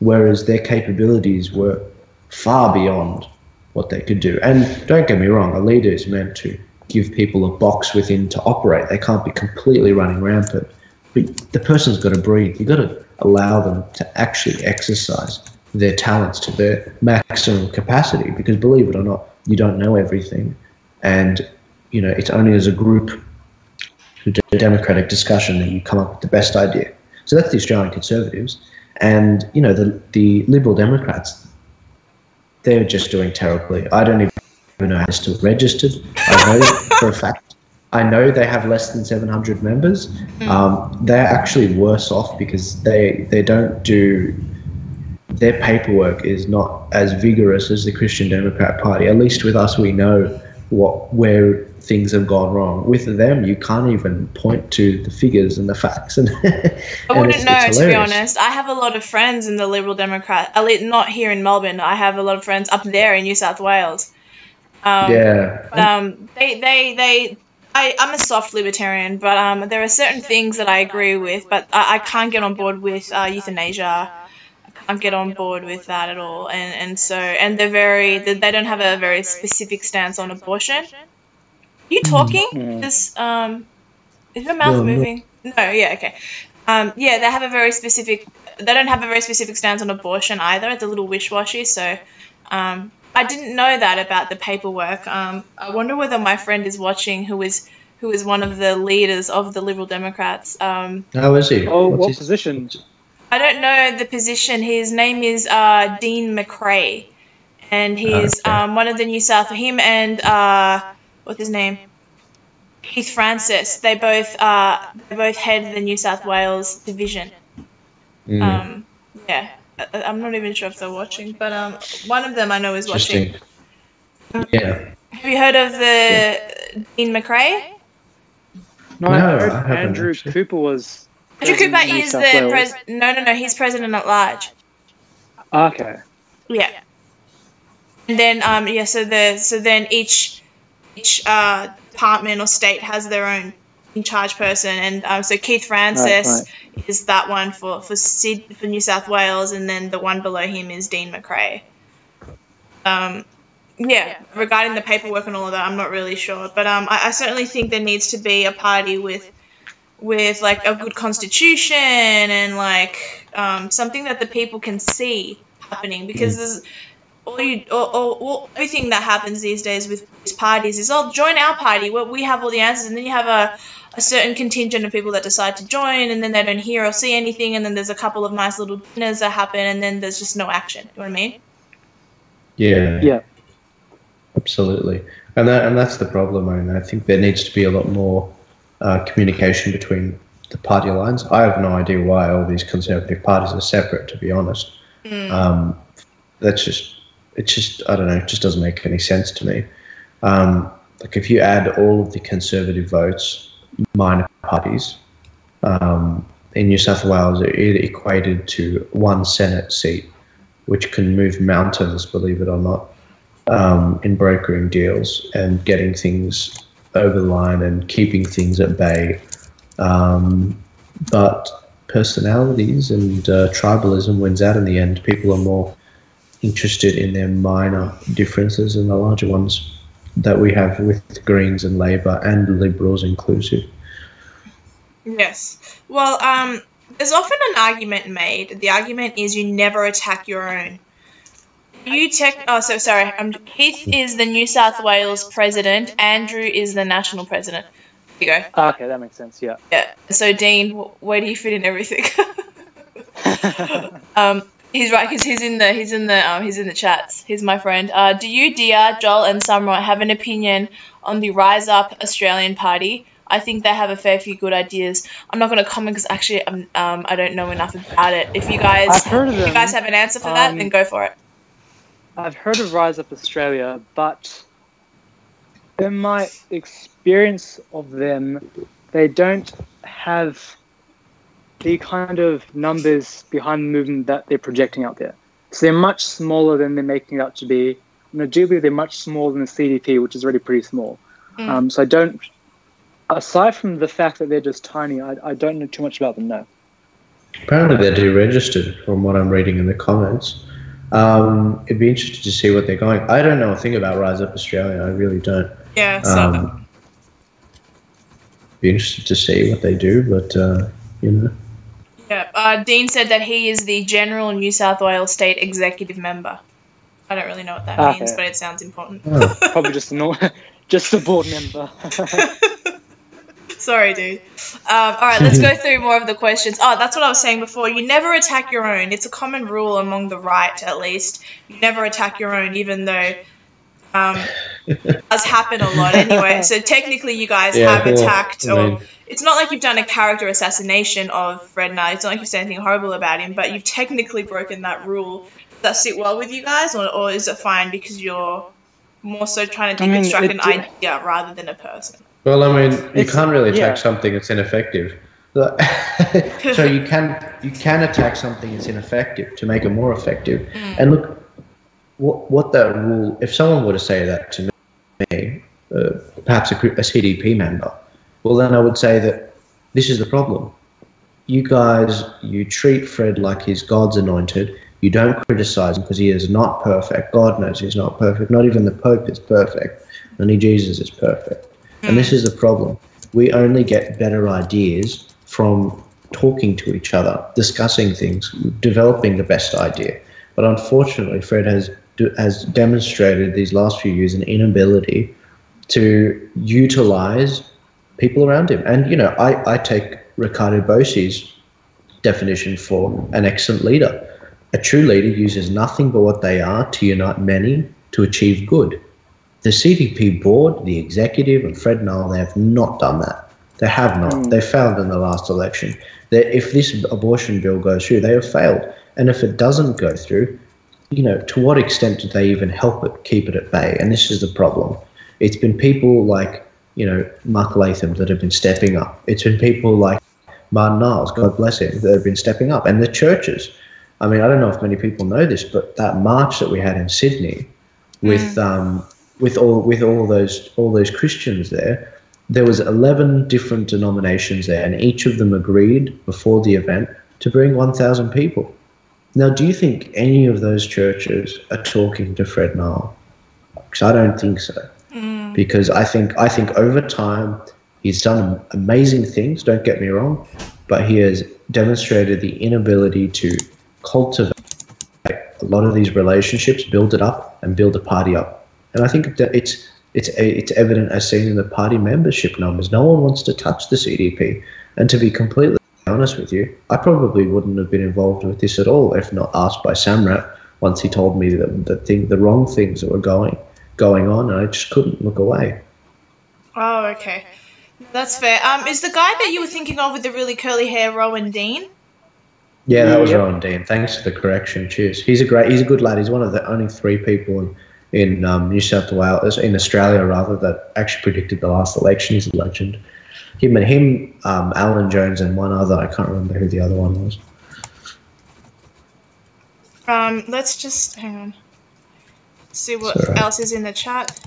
whereas their capabilities were far beyond what they could do. And don't get me wrong, a leader is meant to give people a box within to operate. They can't be completely running rampant. But the person's got to breathe. You've got to allow them to actually exercise their talents to their maximum capacity, because believe it or not, you don't know everything. And, it's only as a group who do a democratic discussion that you come up with the best idea. So that's the Australian Conservatives. And, the Liberal Democrats, they're just doing terribly. I don't even know how they're still registered. I know for a fact. I know they have less than 700 members. They're actually worse off because they don't do... Their paperwork is not as vigorous as the Christian Democrat Party. At least with us, we know where things have gone wrong. With them, you can't even point to the figures and the facts. And I wouldn't know, to be honest. I have a lot of friends in the Liberal Democrat, at least not here in Melbourne. I have a lot of friends up there in New South Wales. I'm a soft libertarian, but there are certain things that I agree with, but I can't get on board with euthanasia. I can't get on board with that at all. And they don't have a very specific stance on abortion. Are you talking? Is your mouth moving? No, yeah, okay. They have a very specific... They don't have a very specific stance on abortion either. It's a little wish-washy, so... I didn't know that about the paperwork. I wonder whether my friend is watching, who is one of the leaders of the Liberal Democrats. How is he? What position? I don't know the position. His name is Dean McRae, and he's one of the New South... Him and what's his name? Keith Francis. They both head the New South Wales division. Yeah. I'm not even sure if they're watching, but one of them I know is watching. Yeah. Have you heard of the Dean McRae? No, I heard Andrew Cooper was... Andrew Cooper is the president. No, he's president at large. Okay. Yeah. And then so then each department or state has their own in charge person, and so Keith Francis is that one for New South Wales, and then the one below him is Dean McRae. Regarding the paperwork and all of that, I'm not really sure, but I certainly think there needs to be a party with like a good constitution and like something that the people can see happening, because there's everything that happens these days with these parties is, join our party where we have all the answers, and then you have a certain contingent of people that decide to join, and then they don't hear or see anything, and then there's a couple of nice little dinners that happen, and then there's just no action. You know what I mean? Yeah. Absolutely. And that's the problem. I mean, I think there needs to be a lot more communication between the party lines. I have no idea why all these conservative parties are separate, to be honest. It's just, I don't know, it just doesn't make any sense to me. Like if you add all of the conservative votes, minor parties, in New South Wales, it equated to one Senate seat, which can move mountains, believe it or not, in brokering deals and getting things over the line and keeping things at bay. But personalities and tribalism wins out in the end. People are more interested in their minor differences than the larger ones that we have with the Greens and Labor and Liberals inclusive. Yes. Well, there's often an argument made. The argument is you never attack your own. Keith is the New South Wales president. Andrew is the national president. There you go. Okay, that makes sense. Yeah. Yeah. So Dean, where do you fit in everything? He's right because he's in the chats. He's my friend. Do you, Dia, Joel, and Samraat have an opinion on the Rise Up Australian Party? I think they have a fair few good ideas. I'm not going to comment because actually I don't know enough about it. If you guys have an answer for that, then go for it. I've heard of Rise Up Australia, but in my experience of them, they don't have the kind of numbers behind the movement that they're projecting out there. So they're much smaller than they're making it out to be. And I do believe they're much smaller than the CDP, which is already pretty small. So I don't, aside from the fact that they're just tiny, I don't know too much about them now. Apparently they're deregistered from what I'm reading in the comments. It'd be interesting to see what they're going. I don't know a thing about Rise Up Australia. I really don't. Yeah, be interested to see what they do, but you know. Yeah, Dean said that he is the General New South Wales State Executive Member. I don't really know what that means, but it sounds important. Oh. Probably just a board member. Sorry, dude. All right, let's go through more of the questions. Oh, that's what I was saying before. You never attack your own. It's a common rule among the right, at least. You never attack your own, even though it does happen a lot anyway. So technically you guys have attacked, it's not like you've done a character assassination of Fred Nile. It's not like you've said anything horrible about him, but you've technically broken that rule. Does that sit well with you guys, or is it fine because you're more so trying to deconstruct an idea rather than a person? Well, I mean, you can't really attack something that's ineffective. So you can attack something that's ineffective to make it more effective. And look, what that rule, if someone were to say that to me, perhaps a CDP member, well, then I would say that this is the problem. You guys, you treat Fred like he's God's anointed. You don't criticize him because he is not perfect. God knows he's not perfect. Not even the Pope is perfect. Only Jesus is perfect. And this is the problem. We only get better ideas from talking to each other, discussing things, developing the best idea. But unfortunately, Fred has demonstrated these last few years an inability to utilize people around him. And, you know, I take Ricardo Bossi's definition for an excellent leader. A true leader uses nothing but what they are to unite many to achieve good. The CDP board, the executive, and Fred Nile, they have not done that. They have not. They failed in the last election. If this abortion bill goes through, they have failed. And if it doesn't go through, you know, to what extent did they even help it, keep it at bay? And this is the problem. It's been people like, you know, Mark Latham that have been stepping up. It's been people like Martin Niles, God bless him, that have been stepping up. And the churches. I mean, I don't know if many people know this, but that march that we had in Sydney with all those Christians there was 11 different denominations there, and each of them agreed before the event to bring 1,000 people. Now, do you think any of those churches are talking to Fred Nile? Because I don't think so. Because I think over time he's done amazing things. Don't get me wrong, but he has demonstrated the inability to cultivate a lot of these relationships, build it up, and build a party up. And I think that it's evident as seen in the party membership numbers. No one wants to touch the CDP. And to be completely honest with you, I probably wouldn't have been involved with this at all if not asked by Samraat once he told me the wrong things that were going on, and I just couldn't look away. Oh, okay. That's fair. Is the guy that you were thinking of with the really curly hair Rowan Dean? Yeah, that was Yep. Rowan Dean. Thanks for the correction. Cheers. He's a good lad. He's one of the only 3 people in New South Wales, in Australia rather, that actually predicted the last election. He's a legend. Him, Alan Jones, and one other. I can't remember who the other one was. Let's just hang on. See what It's all right. else is in the chat.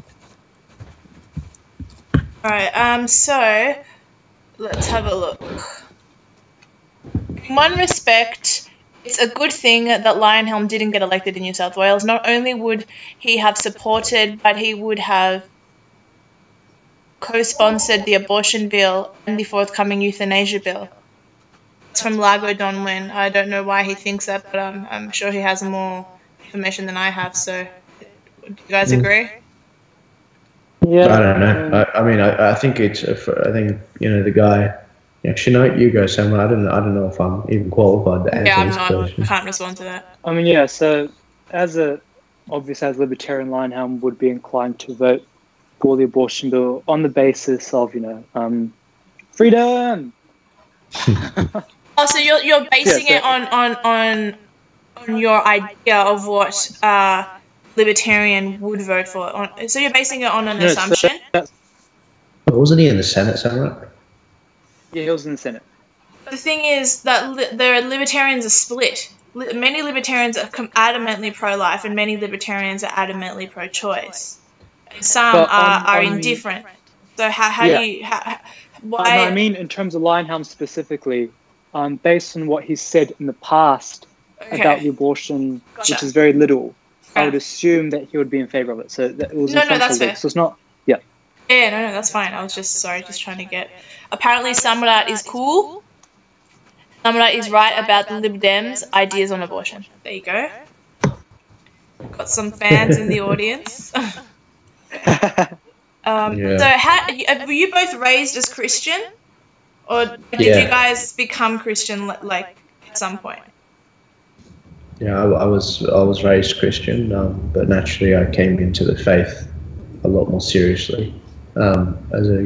Alright, so let's have a look. In one respect, it's a good thing that Lionhelm didn't get elected in New South Wales. Not only would he have supported, but he would have co-sponsored the abortion bill and the forthcoming euthanasia bill. It's from Lago Donwin. I don't know why he thinks that, but I'm sure he has more information than I have. So, do you guys agree? Yeah. I don't know. I think it's. I think the guy. Actually, no, you go, Sam. I don't know if I'm even qualified to answer Yeah, I'm this not. question. I can't respond to that. I mean, yeah. So, as libertarian, Lionhelm would be inclined to vote for the abortion bill on the basis of freedom. Oh, so you're basing it on your idea of what libertarian would vote for. So you're basing it on an assumption. Wasn't he in the Senate, Samraat? Yeah, he was in the Senate. The thing is that the libertarians are split. Many libertarians are adamantly pro-life, and many libertarians are adamantly pro-choice. And some are indifferent. So why? No, I mean, in terms of Lionhelm specifically, based on what he's said in the past about the abortion, which is very little, I would assume that he would be in favour of it. So that it was that's fair. So it's not. Yeah. Yeah, no, that's fine. I was just trying to get. Apparently, Samraat is cool. Samraat is right about the Lib Dems' ideas on abortion. There you go. Got some fans in the audience. Yeah. So, were you both raised as Christian, or did you guys become Christian like at some point? Yeah, I was raised Christian, but naturally I came into the faith a lot more seriously as a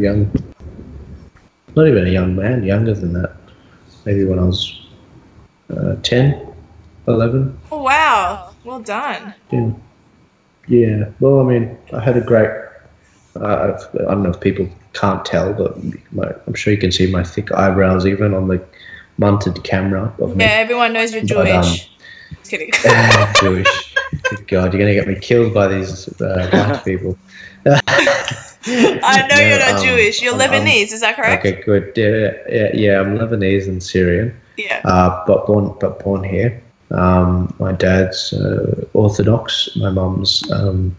not even a young man, younger than that. Maybe when I was 10, 11. Oh, wow. Well done. Yeah. Well, I mean, I had a great... I don't know if people can't tell, but I'm sure you can see my thick eyebrows even on the monted camera of me. Yeah, everyone knows you're Jewish. Just kidding. Jewish. Good God, you're going to get me killed by these white people. I know you're not Jewish. You're Lebanese, is that correct? Okay, good. Yeah, I'm Lebanese and Syrian. Yeah. But born here. My dad's Orthodox. My mum's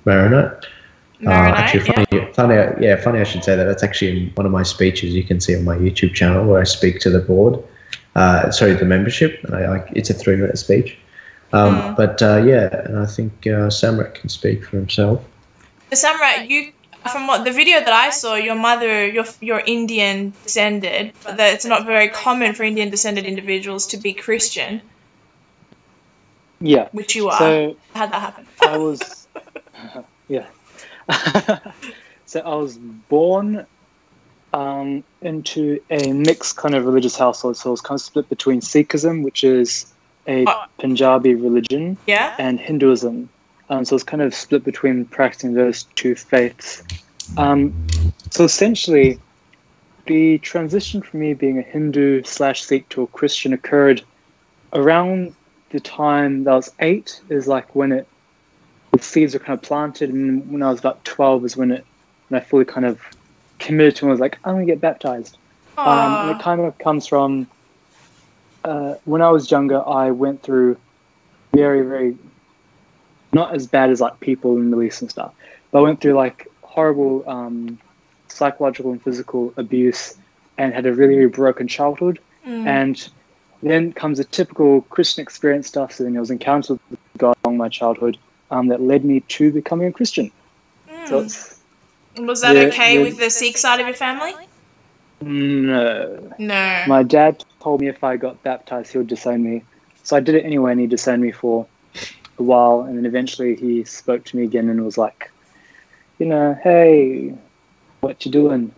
Maronite. Maronite, funny I should say that. That's actually in one of my speeches you can see on my YouTube channel where I speak to the board. The membership. And it's a 3-minute speech. But and I think Samraat can speak for himself. So Samraat, from what the video that I saw, your mother, you're Indian descended, but that it's not very common for Indian descended individuals to be Christian. Yeah. Which you are. So how'd that happen? I was, yeah. So I was born into a mixed kind of religious household. So I was kind of split between Sikhism, which is a Punjabi religion, and Hinduism. So it's kind of split between practicing those two faiths. So essentially, the transition from me being a Hindu/Sikh to a Christian occurred around the time that I was 8, is like when the seeds were kind of planted, and when I was about 12 is when I fully kind of committed to it. I was like, I'm going to get baptized. And it kind of comes from when I was younger, I went through very, very, not as bad as like people in the Middle East and stuff, but I went through like horrible psychological and physical abuse and had a really, really broken childhood. And then comes a typical Christian experience stuff. So then I was encountered with God along my childhood that led me to becoming a Christian. So was that okay with the Sikh side of your family? No. No. My dad told me if I got baptized, he would disown me. So I did it anyway, and he disowned me for a while. And then eventually he spoke to me again and was like, hey, what you doing?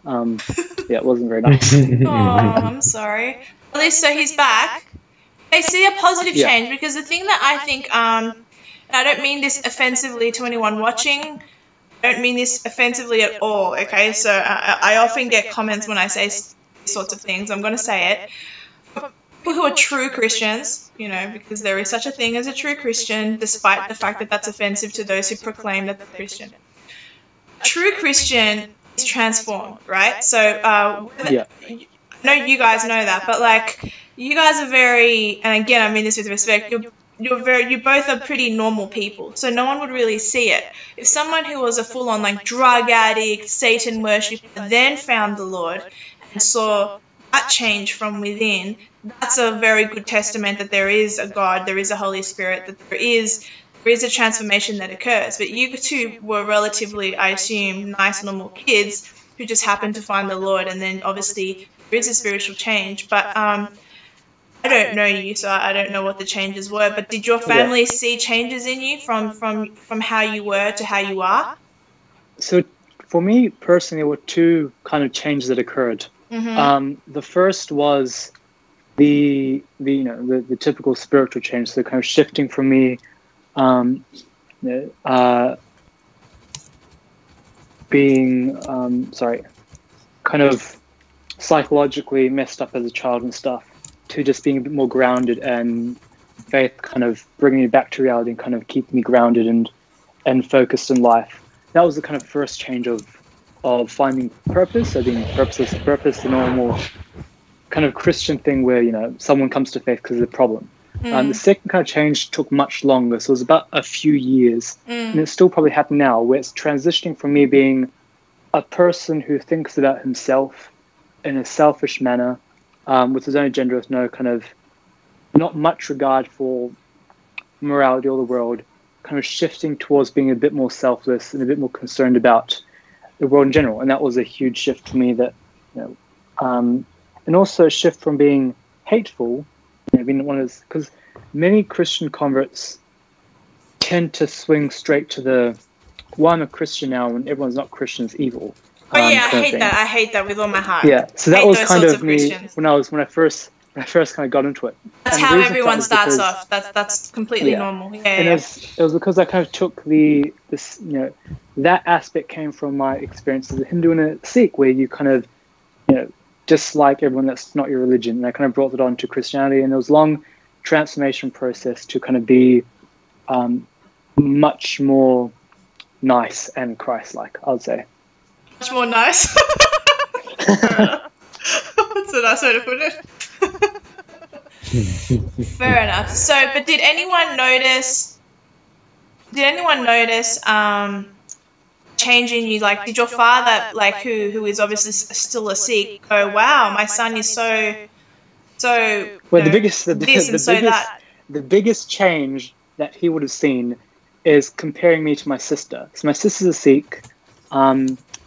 Yeah, it wasn't very nice. Oh, I'm sorry. At least so he's back. They see a positive Yeah. change, because the thing that I think, and I don't mean this offensively to anyone watching, I don't mean this offensively at all, okay? So I often get comments when I say these sorts of things. I'm going to say it. People who are true Christians, you know, because there is such a thing as a true Christian, despite the fact that that's offensive to those who proclaim that they're Christian. A true Christian is transformed, right? So Yeah. I know you guys know that, but like you guys are very, and again I mean this with respect, you both are pretty normal people, so no one would really see it. If someone who was a full-on like drug addict, Satan worshipper, then found the Lord and saw that change from within, that's a very good testament that there is a God, there is a Holy Spirit, that there is a transformation that occurs. But you two were relatively, I assume, nice, normal kids who just happened to find the Lord, and then obviously there is a spiritual change. But I don't know you, so I don't know what the changes were. But did your family see changes in you from how you were to how you are? So for me personally, there were two kind of changes that occurred. The first was the typical spiritual change, so kind of shifting from me being kind of psychologically messed up as a child and stuff, to just being a bit more grounded, and faith kind of bringing me back to reality and kind of keeping me grounded and focused in life. That was the kind of first change of finding purpose, so being purposeless to purpose, the normal kind of Christian thing where, you know, someone comes to faith because of a problem. The second kind of change took much longer, so it was about a few years, and it's still probably happening now, where it's transitioning from me being a person who thinks about himself in a selfish manner, with his own agenda, with no kind of, not much regard for morality or the world, kind of shifting towards being a bit more selfless and a bit more concerned about the world in general. And that was a huge shift for me, that, you know, and also a shift from being hateful, you know, being one of those, because many Christian converts tend to swing straight to the, well, I'm a Christian now, and everyone's not Christian is evil. Oh yeah, I hate that. I hate that with all my heart. Yeah, so that was kind of me Christians. when I first kind of got into it. That's how everyone starts off. That's completely normal. Yeah, and it was because I kind of took this, you know, that aspect came from my experience as a Hindu and a Sikh, where you kind of, you know, dislike everyone that's not your religion. And I kind of brought it on to Christianity, and it was a long transformation process to kind of be much more nice and Christ-like, I would say. Much more nice. That's a nice way to put it. Fair enough. So, but did anyone notice change in you? Like, did your father, like, who is obviously still a Sikh, go, wow, my son is so well, the biggest change that he would have seen is comparing me to my sister. So my sister's a Sikh,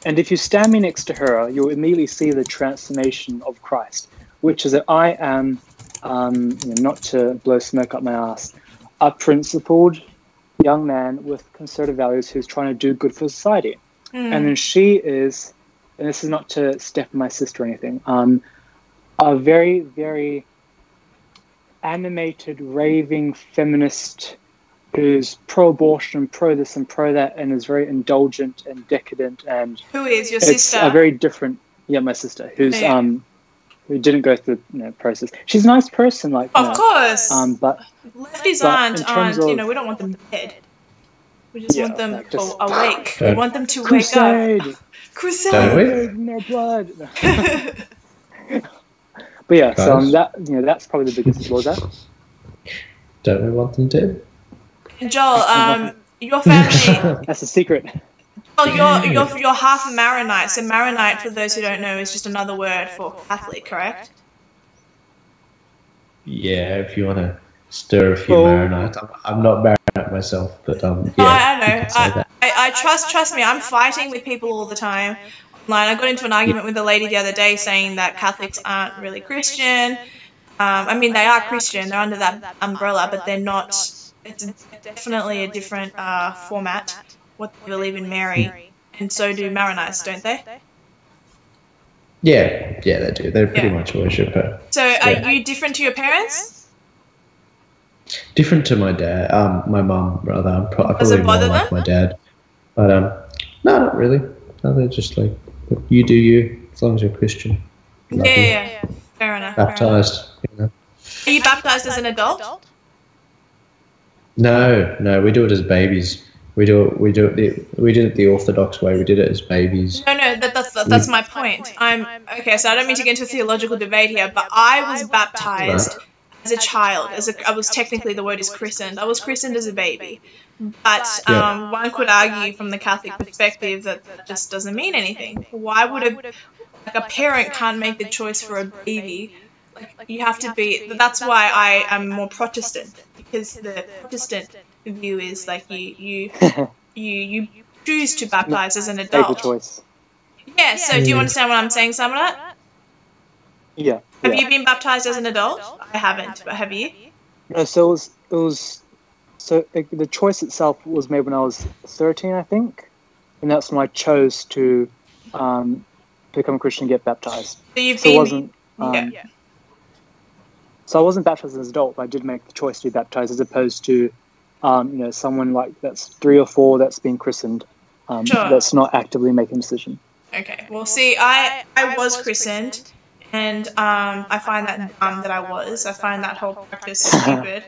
and if you stand me next to her, you'll immediately see the transformation of Christ, which is that I am, not to blow smoke up my ass, a principled young man with conservative values who's trying to do good for society. And then she is, and this is not to step on my sister or anything, a very, very animated, raving feminist who's pro-abortion, pro this and pro that, and is very indulgent and decadent. And who is your it's sister? A very different, my sister, who's who didn't go through the process. She's a nice person, like, of course. But lefties aren't we don't want them dead. We just want them awake. We want them to wake up. Crusade in their blood. But yeah, so that's probably the biggest flaw. That don't we want them dead? Joel, your family. That's a secret. Well, you're half Maronite. So Maronite, for those who don't know, is just another word for Catholic, correct? Yeah, if you want to stir a few Maronites. I'm not Maronite myself, but yeah. No, I know. I trust me. I'm fighting with people all the time online. I got into an argument with a lady the other day saying that Catholics aren't really Christian. I mean, they are Christian. They're under that umbrella, but they're not. It's definitely a different format. What they believe in Mary, and so do Maronites, don't they? Yeah, they do. They pretty much worship her. So are you different to your parents? Different to my dad, my mum rather. I'm Does probably it more bother like them? my dad. But no, not really. No, they're just like, you do you, as long as you're Christian. Love you. Yeah. Fair enough. Baptized. You know. Are you baptized as an adult? No, we do it as babies. We did it the Orthodox way. We did it as babies. No, that's my point. Okay, so I don't mean to get into a theological debate here, but I was baptized as a child. I was technically, the word is christened. I was christened as a baby, but one could argue from the Catholic perspective that just doesn't mean anything. Why would a parent can't make the choice for a baby? Like, you have to be. That's why I am more Protestant, because the Protestant view is like you choose to baptize as an adult. Make the choice. Yeah. So do you understand what I'm saying, Samraat? Yeah. Have you been baptized as an adult? I haven't, but have you? No. So it was. So the choice itself was made when I was 13, I think, and that's when I chose to become a Christian and get baptized. So you've So it been. wasn't. So I wasn't baptized as an adult, but I did make the choice to be baptized, as opposed to, someone like that's 3 or 4 that's been christened, Sure. that's not actively making a decision. Okay. Well, see, I was christened, and I find that dumb that I was. I find that whole practice stupid.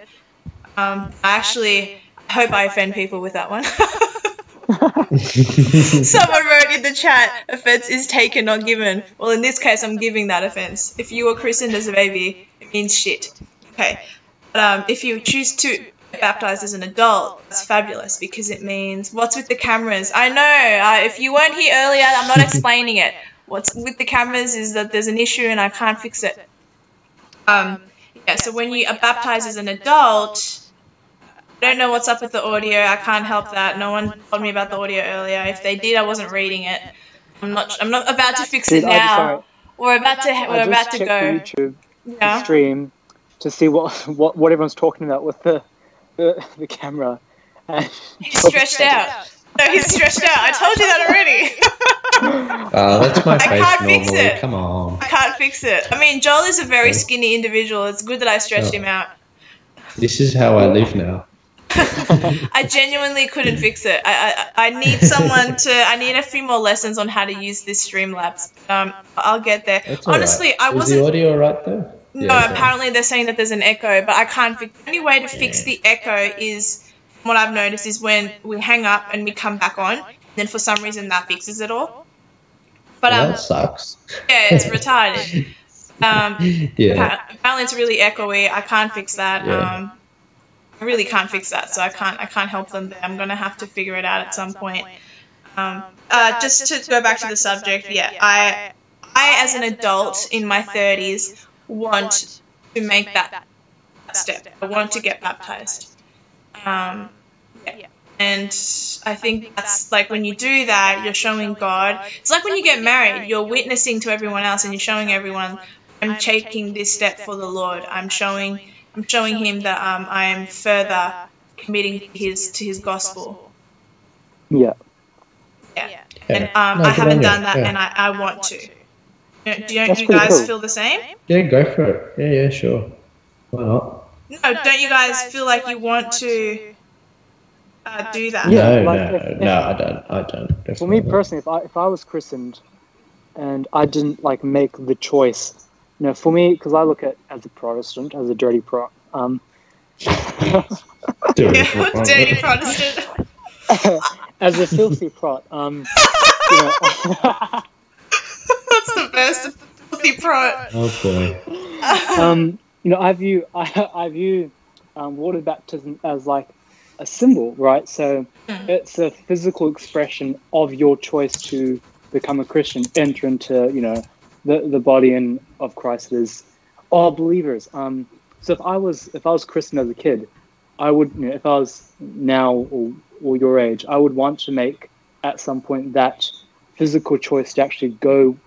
I hope I offend people with that one. Someone wrote in the chat, offense is taken, not given. Well, in this case, I'm giving that offense. If you were christened as a baby, it means shit. Okay. But if you choose to get baptized as an adult, that's fabulous, because it means, what's with the cameras? I know, if you weren't here earlier, I'm not explaining it. What's with the cameras is that there's an issue and I can't fix it. So when you are baptized as an adult, I don't know what's up with the audio. I can't help that. No one told me about the audio earlier. If they did, I wasn't reading it. I'm not about to fix it now. We're about to go. The YouTube stream to see what everyone's talking about with the camera. And he's stretched out. No, he's stretched out. I told you that already. That's my face can't normally. Fix it. Come on. I can't fix it. I mean, Joel is a very skinny individual. It's good that I stretched him out. This is how I live now. I genuinely couldn't fix it. I need someone to. I need a few more lessons on how to use this Streamlabs. I'll get there. Honestly, I wasn't. Is the audio right there? No, apparently they're saying that there's an echo, but I can't fix. The only way to fix the echo is, what I've noticed, is when we hang up and we come back on, and then for some reason that fixes it all. But that sucks. Yeah, it's retarded. Apparently it's really echoey. I can't fix that. Yeah. I really can't fix that, so I can't help them there. I'm gonna have to figure it out at some point. Just to go back to the subject, I as an adult in my 30s want to make that step. I want to get baptized. And I think that's like, when you do that, you're showing God. It's like when you get married, you're witnessing to everyone else and you're showing everyone, I'm taking this step for the Lord. I'm showing him that I am further committing to his gospel. Yeah. And I haven't done that, and I want to. Do you guys feel the same? Yeah, go for it. Yeah, sure. Why not? No, don't you guys feel like you want to do that? No, I don't. For me personally, if I was christened and I didn't make the choice, for me, because I look at as a Protestant, as a dirty Prot. Dirty Protestant. As a filthy Prot. That's the best, filthy Prot. Oh boy. I view water baptism as like a symbol, right? So it's a physical expression of your choice to become a Christian, enter into the body of Christ is all believers. So if I was Christian as a kid, I would, if I was now or your age, I would want to make at some point that physical choice to actually go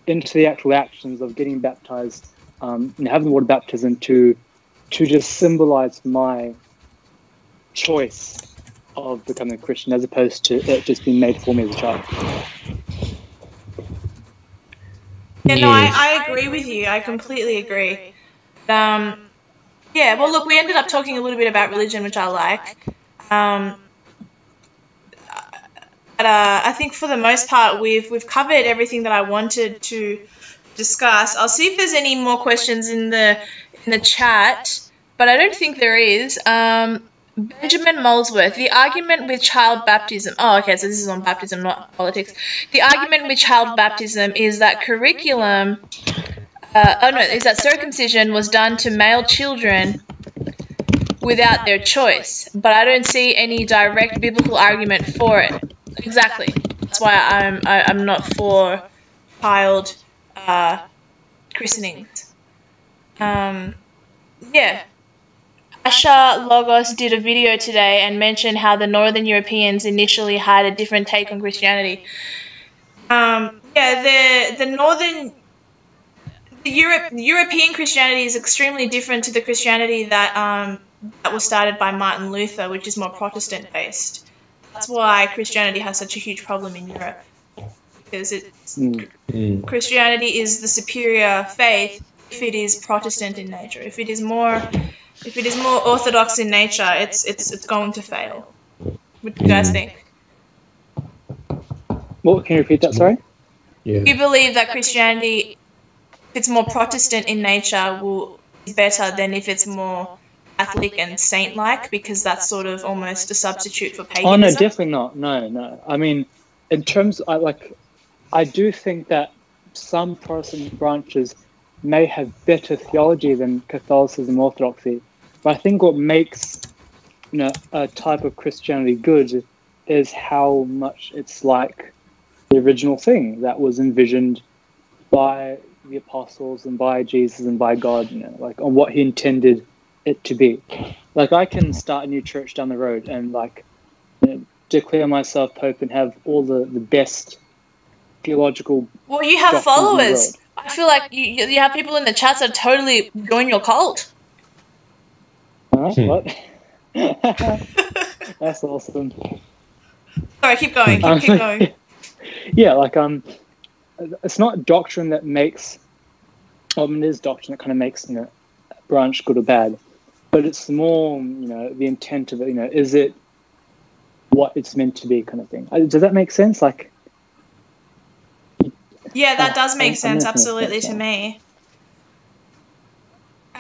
into the actual actions of getting baptized, having the water baptism to just symbolize my choice of becoming a Christian, as opposed to it just being made for me as a child. Yeah, no, I agree with you. I completely agree. Yeah, well, look, we ended up talking a little bit about religion, which I like. But I think for the most part, we've covered everything that I wanted to discuss. I'll see if there's any more questions in the chat, but I don't think there is. Benjamin Molesworth, the argument with child baptism. Oh, okay, so this is on baptism, not politics. The argument with child baptism is that is that circumcision was done to male children without their choice, but I don't see any direct biblical argument for it. Exactly. That's why I'm not for child christenings. Yeah. Asha Logos did a video today and mentioned how the Northern Europeans initially had a different take on Christianity. European Christianity is extremely different to the Christianity that was started by Martin Luther, which is more Protestant based. That's why Christianity has such a huge problem in Europe, because Christianity is the superior faith if it is Protestant in nature. If it is more orthodox in nature, it's going to fail. What do you guys think? What, can you repeat that, sorry? Yeah. You believe that Christianity, if it's more Protestant in nature, will be better than if it's more Catholic and saint-like, because that's sort of almost a substitute for paganism? Oh, no, definitely not. No. I mean, in terms, I do think that some Protestant branches may have better theology than Catholicism, Orthodoxy, but I think what makes a type of Christianity good is how much it's like the original thing that was envisioned by the apostles and by Jesus and by God, on what he intended it to be. Like, I can start a new church down the road and declare myself Pope and have all the best theological. Well, you have followers. I feel like you have people in the chats that totally join your cult. What? That's awesome. Sorry, keep going. Keep going. Yeah, it's not doctrine that makes. It is doctrine that kind of makes a branch good or bad, but it's more the intent of it. Is it what it's meant to be, kind of thing. Does that make sense? Yeah, that does make sense, absolutely, to me.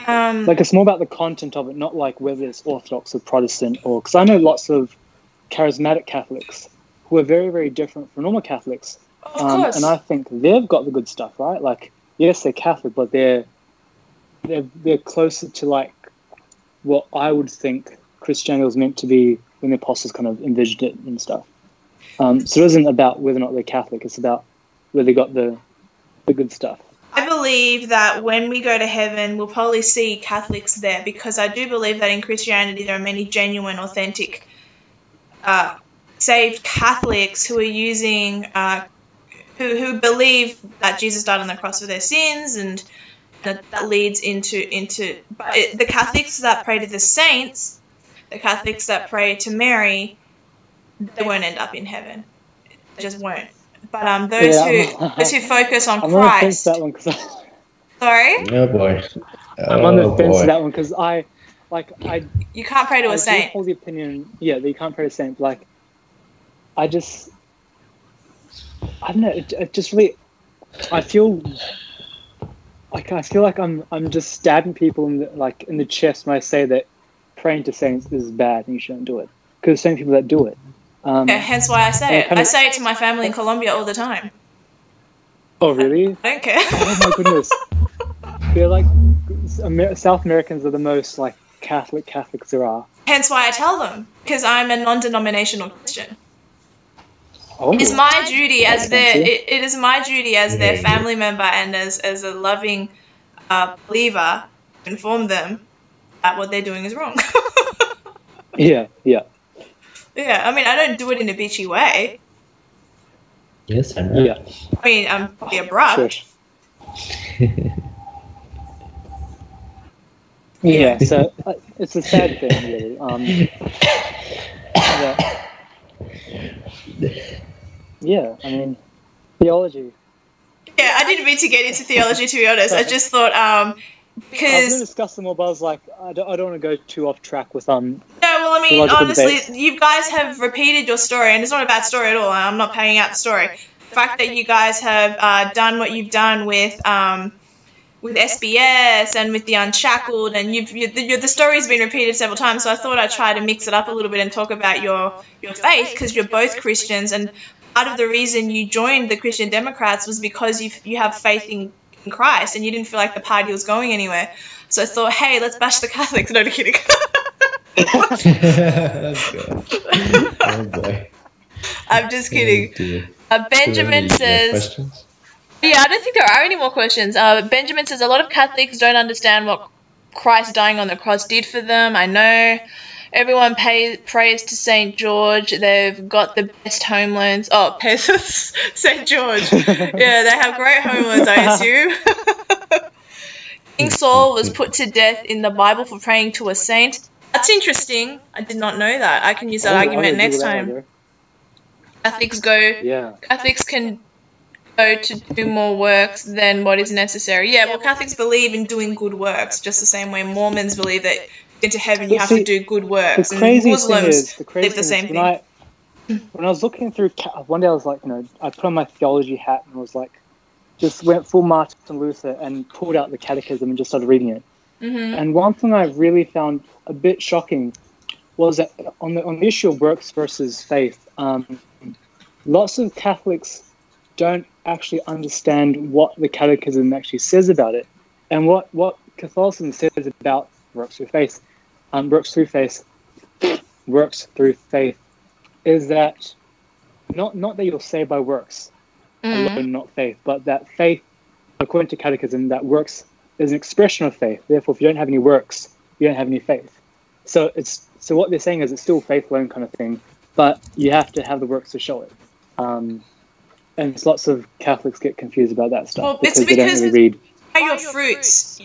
It's more about the content of it, not whether it's Orthodox or Protestant, because I know lots of charismatic Catholics who are very, very different from normal Catholics. Of course. And I think they've got the good stuff, right? Yes, they're Catholic, but they're closer to what I would think Christianity was meant to be when the apostles kind of envisioned it and stuff. So it isn't about whether or not they're Catholic, it's about where they got the good stuff. I believe that when we go to heaven, we'll probably see Catholics there, because I do believe that in Christianity there are many genuine, authentic, saved Catholics who are using, who believe that Jesus died on the cross for their sins, and that leads into the Catholics that pray to the saints, the Catholics that pray to Mary, they won't end up in heaven. They just won't. But those who focus on Christ. I'm on the fence that one Sorry? Oh boy. I'm on the fence to that one because I. You can't pray to a saint. I hold the opinion, that you can't pray to a saint. I don't know. It just really. I feel like I'm just stabbing people in the chest when I say that praying to saints is bad and you shouldn't do it, because there's so many people that do it. Hence why I say it. I say it to my family in Colombia all the time. Oh, really? I don't care. Oh, my goodness. They're South Americans are the most, Catholics there are. Hence why I tell them, because I'm a non-denominational Christian. Oh, it is my duty as their family member and as a loving believer to inform them that what they're doing is wrong. Yeah. Yeah, I mean, I don't do it in a bitchy way. Yes, I know. Yeah. I mean, I'm probably abrupt. Sure. Yeah, so it's a sad thing, really. Yeah, I mean, theology. Yeah, I didn't mean to get into theology, to be honest. I just thought, I was because... going to discuss them more, but I was like, I don't want to go too off track with No, well, I mean, theological honestly, debates. you guys have repeated your story, and it's not a bad story at all. I'm not paying out the story. The fact that you guys have done what you've done with SBS and with the Unshackled, and the story's been repeated several times, so I thought I'd try to mix it up a little bit and talk about your faith, because you're both Christians, and part of the reason you joined the Christian Democrats was because you have faith in Christ, and you didn't feel like the party was going anywhere. So I thought, hey, let's bash the Catholics. No, kidding. That's good. Oh boy. I'm just kidding. Benjamin says... questions? Yeah, I don't think there are any more questions. Benjamin says, a lot of Catholics don't understand what Christ dying on the cross did for them. I know. Everyone prays to St. George. They've got the best home loans. Oh, St. George. Yeah, they have great home loans, I assume. King Saul was put to death in the Bible for praying to a saint. That's interesting. I did not know that. I can use that argument next time. Catholics can go to do more works than what is necessary. Yeah, well, Catholics believe in doing good works, just the same way Mormons believe that to get to heaven you have to do good works. The crazy Muslims thing is, believe the same thing. When I was looking through, one day I was like, I put on my theology hat and was like, just went full Martin Luther and pulled out the catechism and just started reading it. Mm-hmm. And one thing I really found a bit shocking was that on the issue of works versus faith, lots of Catholics don't actually understand what the catechism actually says about it. And what Catholicism says about works through faith is that not that you're saved by works alone, not faith, but that faith, according to catechism, that works is an expression of faith. Therefore, if you don't have any works, you don't have any faith. So what they're saying is it's still faith alone kind of thing, but you have to have the works to show it. And lots of Catholics get confused about that stuff. Well, because they don't really read. By your fruits,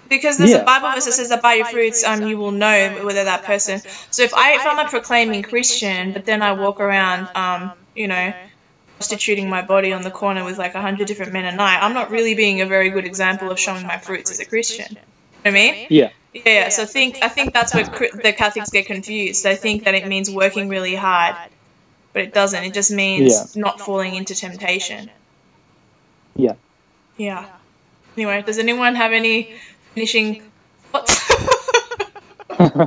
because there's a Bible verse that says that by your fruits, you will know whether that person. So if I'm a proclaiming Christian, but then I walk around, prostituting my body on the corner with like 100 different men a night, I'm not really being a very good example of showing my fruits as a Christian. You know what I mean? Yeah. Yeah. So I think that's where the Catholics get confused. They think that it means working really hard, but it doesn't. It just means not falling into temptation. Yeah. Yeah. Anyway, does anyone have any finishing thoughts? I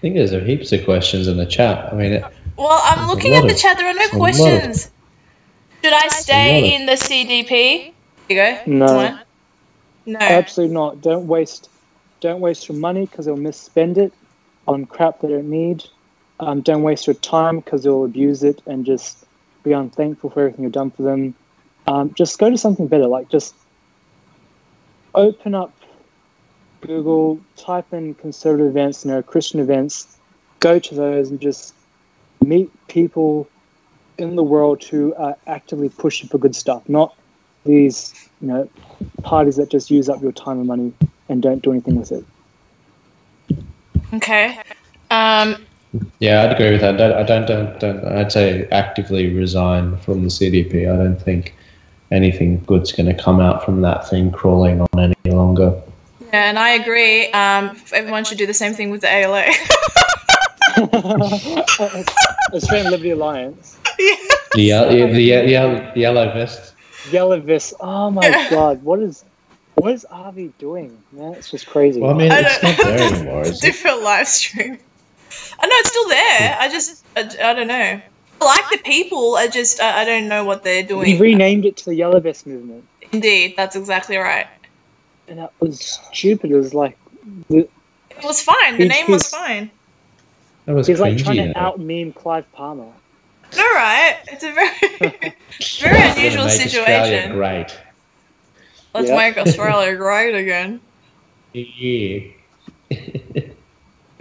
think there's heaps of questions in the chat. I mean, well, I'm looking at the chat. There are no questions. Should I stay in the CDP? Here you go. No. No. Absolutely not. Don't waste your money because they'll misspend it on crap they don't need. Don't waste your time because they'll abuse it and just be unthankful for everything you've done for them. Just go to something better. Like just open up Google, type in conservative events, Christian events, go to those and just meet people in the world who are actively pushing for good stuff, not these, parties that just use up your time and money and don't do anything with it. Okay. Yeah, I'd agree with that. I don't. I'd say actively resign from the CDP. I don't think anything good's going to come out from that thing crawling on any longer. Yeah, and I agree. Everyone should do the same thing with the ALA. Australian Liberty Alliance. Yeah. The yellow vest. Yellow vest. Oh my God! What is Avi doing? Man, it's just crazy. Well, I mean, it's not there anymore. It's a different live stream. I know it's still there. I don't know. I like the people. I don't know what they're doing. He renamed it to the Yellow Vest Movement. Indeed, that's exactly right. And that was stupid. It was like... It was fine. The name was fine. That was he's cringy, like trying to out-meme Clive Palmer. All right. It's a very unusual situation. Australia great. Let's make Australia great again. Yeah.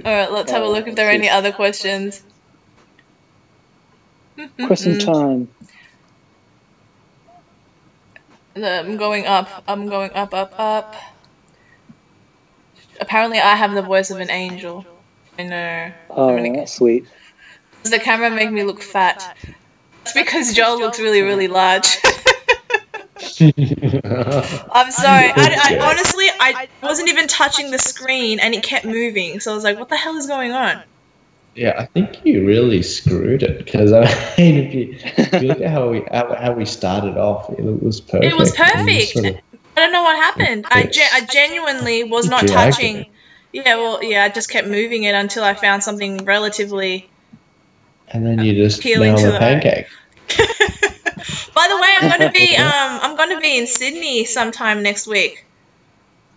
All right, let's have a look if there are any other questions. Question time. I'm going up. Up. Apparently, I have the voice of an angel. I know. Oh, that's sweet. Does the camera make me look fat? It's because Joel looks really, really large. I'm sorry. I honestly, I wasn't even touching the screen and it kept moving. So I was like, what the hell is going on? Yeah, I think you really screwed it because I mean, if you look at how we started off, it was perfect. It was perfect. Sort of, I don't know what happened. I genuinely was not touching. Yeah, well, yeah, I just kept moving it until I found something relatively. And then you just appealing nailed to the pancake. By the way, I'm going to be in Sydney sometime next week.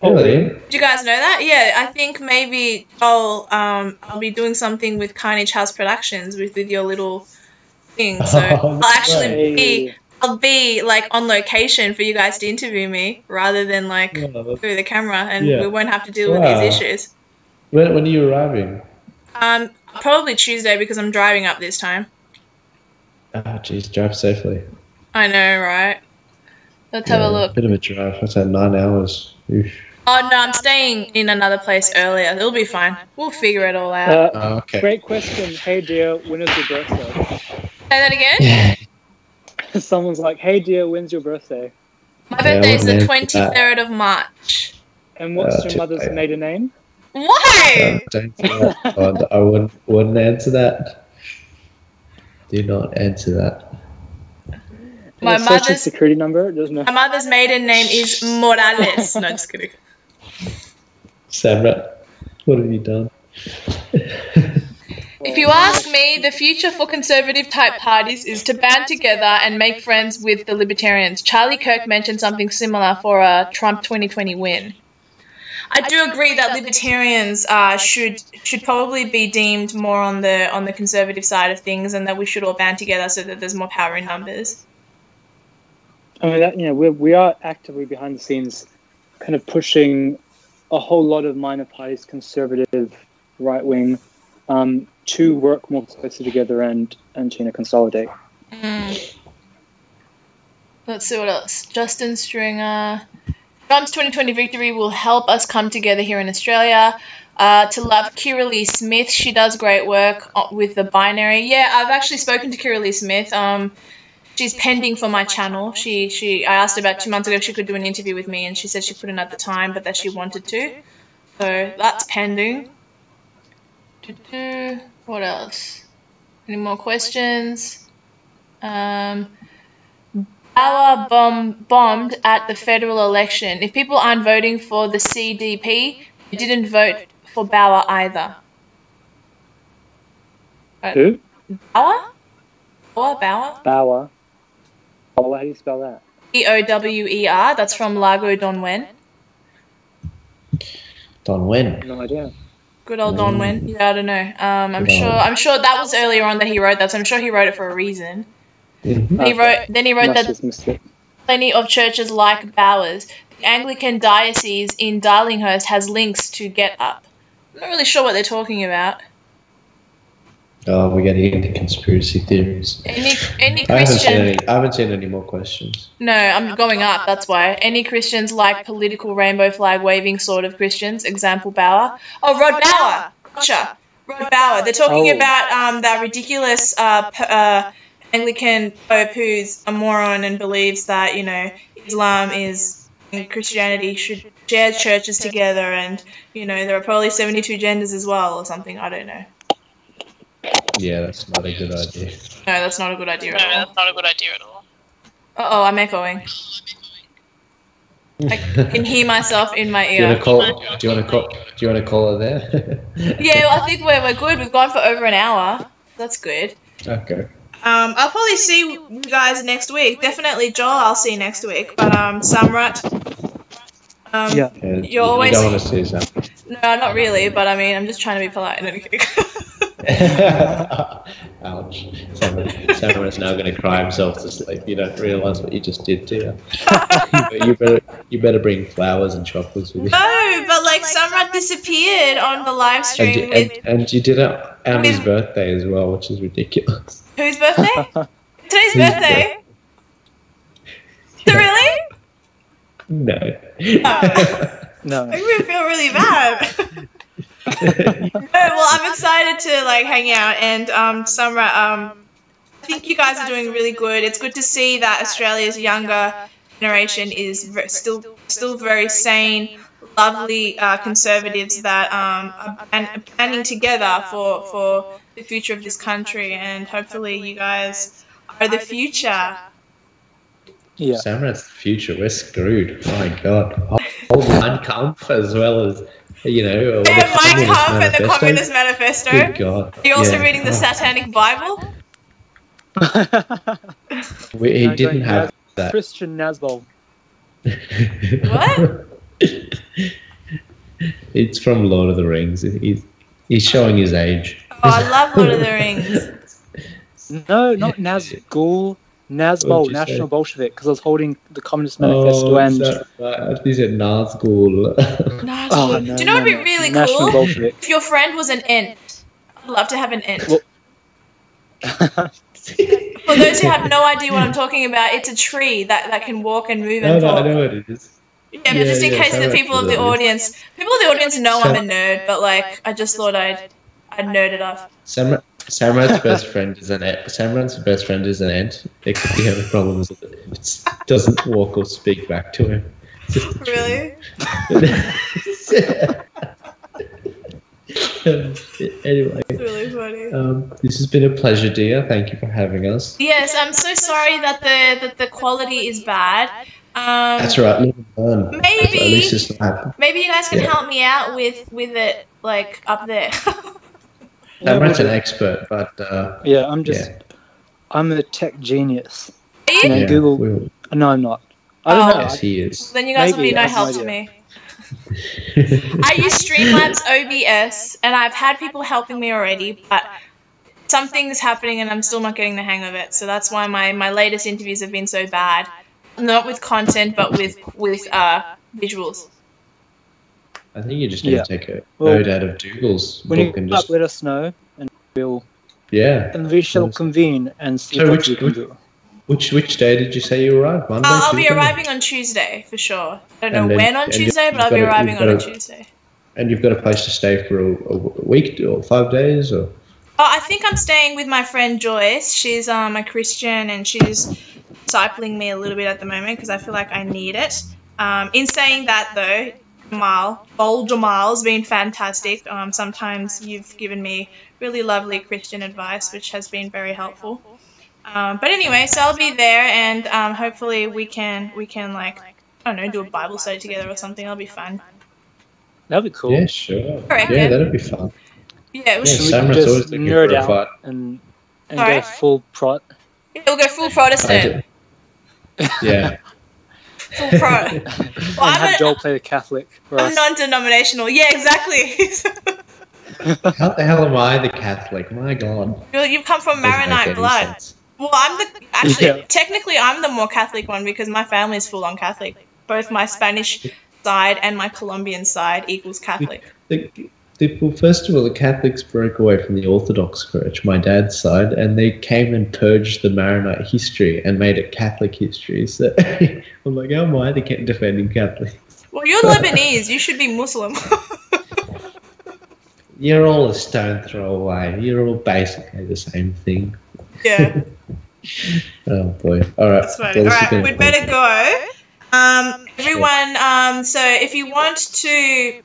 Really? Did you guys know that? Yeah, I think maybe I'll be doing something with Carnage House Productions with your little thing. So I'll actually be like on location for you guys to interview me rather than like through the camera, and we won't have to deal with these issues. When are you arriving? Probably Tuesday because I'm driving up this time. Oh, jeez, drive safely. I know, right? Let's have a look. Bit of a drive. What's that, 9 hours? Oof. Oh, no, I'm staying in another place earlier. It'll be fine. We'll figure it all out. Okay. Great question. Hey, dear, when is your birthday? Say that again? Someone's like, hey, dear, when's your birthday? My birthday is the 23rd of March. And what's your mother's maiden name? Why? Don't say that. I wouldn't answer that. Do not answer that. My mother's security number. My mother's maiden name is Morales. No, just kidding. Samraat, what have you done? If you ask me, the future for conservative type parties is to band together and make friends with the libertarians. Charlie Kirk mentioned something similar for a Trump 2020 win. I do agree that libertarians should probably be deemed more on the conservative side of things, and that we should all band together so that there's more power in numbers. I mean, that, we are actively behind the scenes, kind of pushing a whole lot of minor parties, conservative, right wing, to work more closely together and consolidate. Let's see what else. Justin Stringer. Trump's 2020 victory will help us come together here in Australia. To love Kira Lee Smith. She does great work with the binary. Yeah, I've actually spoken to Kira Lee Smith. She's pending for my channel. I asked about 2 months ago if she could do an interview with me, and she said she couldn't at the time, but that she wanted to. So that's pending. What else? Any more questions? Bauer bombed at the federal election. If people aren't voting for the CDP, they didn't vote for Bauer either. Who? Bauer? Bauer? Bauer. Oh, how do you spell that? Bower. That's from Lago Don Wen. Don Wen. No idea. Good old Don Wen. Yeah, I don't know. I'm sure that was earlier on that he wrote that, so I'm sure he wrote it for a reason. Mm-hmm. Then he wrote that plenty of churches like Bowers. The Anglican diocese in Darlinghurst has links to Get Up. I'm not really sure what they're talking about. Oh, we're getting into conspiracy theories. Any Christian? I haven't seen any more questions. No, I'm going up, that's why. Any Christians like political rainbow flag waving sort of Christians? Example, Bauer. Oh, Rod Bauer. Gotcha. Rod Bauer. They're talking about that ridiculous Anglican Pope who's a moron and believes that, Islam and Christianity should share churches together, and, there are probably 72 genders as well or something. I don't know. Yeah, that's not a good idea. No, that's not a good idea at all. Uh-oh, I'm echoing. I can hear myself in my ear. Do you want to call her there? Yeah, well, I think we're good. We've gone for over an hour. That's good. Okay. I'll probably see you guys next week. Definitely Joel, I'll see you next week. But Samraat, you're always... You don't want to see Sam. No, not really, but I mean, I'm just trying to be polite. Ouch. Samraat's now going to cry himself to sleep. You don't realise what you just did, do you? You better bring flowers and chocolates with you. No, but like Samraat disappeared on the live stream. And you did it on his birthday as well, which is ridiculous. Whose birthday? Today's birthday? Is it really? No. No. Make me feel really bad. No, well, I'm excited to hang out, and Samraat, think you guys are doing really good. It's good to see that Australia's younger generation is still very sane, lovely conservatives that are banding together for the future of this country, and hopefully you guys are the future. Yeah. Samraat's the future. We're screwed. My God. Whole Mein Kampf as well as, you know, Mein Kampf and the Communist Manifesto. Good God. Are you also reading the Satanic Bible? He didn't have that. Christian Nazbol. What? It's from Lord of the Rings. He's showing his age. Oh, I love Lord of the Rings. No, not Nazgul. Nazbol, National Bolshevik, because I was holding the Communist Manifesto He said Nazgul. Oh, no, do you know what would be really National cool? Bolshevik. If your friend was an ant. I'd love to have an ant. Well, For those who have no idea what I'm talking about, it's a tree that can walk and move and talk. I know what it is. Yeah, but just in case the people of the audience know I'm a nerd, but like I just thought I'd nerd it up. Samraat's best friend is an ant. Samraat's best friend is an ant. Except the only problem is that it doesn't walk or speak back to him. Really? Anyway, It's really funny. this has been a pleasure, dear. Thank you for having us. Yes, I'm so sorry that the quality is bad. That's right. Live and learn. Maybe At least it's not. maybe you guys can help me out with it, like up there. Samraat's an expert, but yeah, I'm a tech genius. Are you? You know, yeah, Google. No, I'm not. I don't know. yes, he is. Then you guys will Maybe, be no I have no help to idea. me. I use Streamlabs OBS, and I've had people helping me already, but something's happening and I'm still not getting the hang of it. So that's why my latest interviews have been so bad. Not with content, but with visuals. I think you just need to take a Well, note out of Dougal's When you book and come just up, let us know, and yeah. we shall convene and see So what we can do. Which day did you say you arrived? Monday? I'll be Tuesday? arriving on Tuesday for sure. I don't know And then- when on and Tuesday, you've but I'll be got a- arriving you've on a got a- Tuesday. And you've got a place to stay for a week or 5 days, or? Oh, I think I'm staying with my friend Joyce. She's a Christian and she's discipling me a little bit at the moment because I feel like I need it. In saying that though, Joel Jammal's been fantastic. Sometimes you've given me really lovely Christian advice, which has been very helpful. But anyway, so I'll be there, and hopefully we can like, I don't know, do a Bible study together or something. It'll be fun. That'd be cool. Yeah, sure. Correct, Yeah, yeah. that'd be fun. Yeah, we Yeah, should. We Samraat's can always just looking nerd for a out fight. and Alright. go full prot. We'll go full Protestant. Yeah. Full pro. Well, And have Joel play the Catholic for I'm us. non-denominational. Yeah, exactly. How the hell am I the Catholic? My God. You've come from Doesn't make Maronite any blood. sense. Well, technically, I'm the more Catholic one because my family is full-on Catholic. Both my Spanish side and my Colombian side equals Catholic. Well, first of all, the Catholics broke away from the Orthodox Church, my dad's side, and they came and purged the Maronite history and made it Catholic history. So I'm like, how am I defending Catholics? Well, you're Lebanese. You should be Muslim. You're all a stone throw away. You're all basically the same thing. Yeah. Oh boy! All right. That's funny. All right, we'd better go. Everyone. So if you want to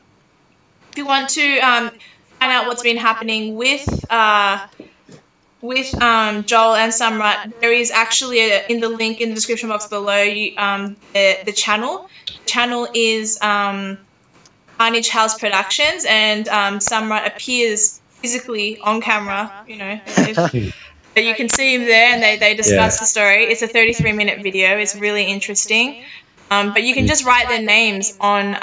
find out what's been happening with Joel and Samraat, there is actually in the link in the description box below. The channel. The channel is Carnage House Productions, and Samraat appears physically on camera. You know. You can see him there, and they discuss the story. It's a 33-minute video. It's really interesting. But you can just write their names on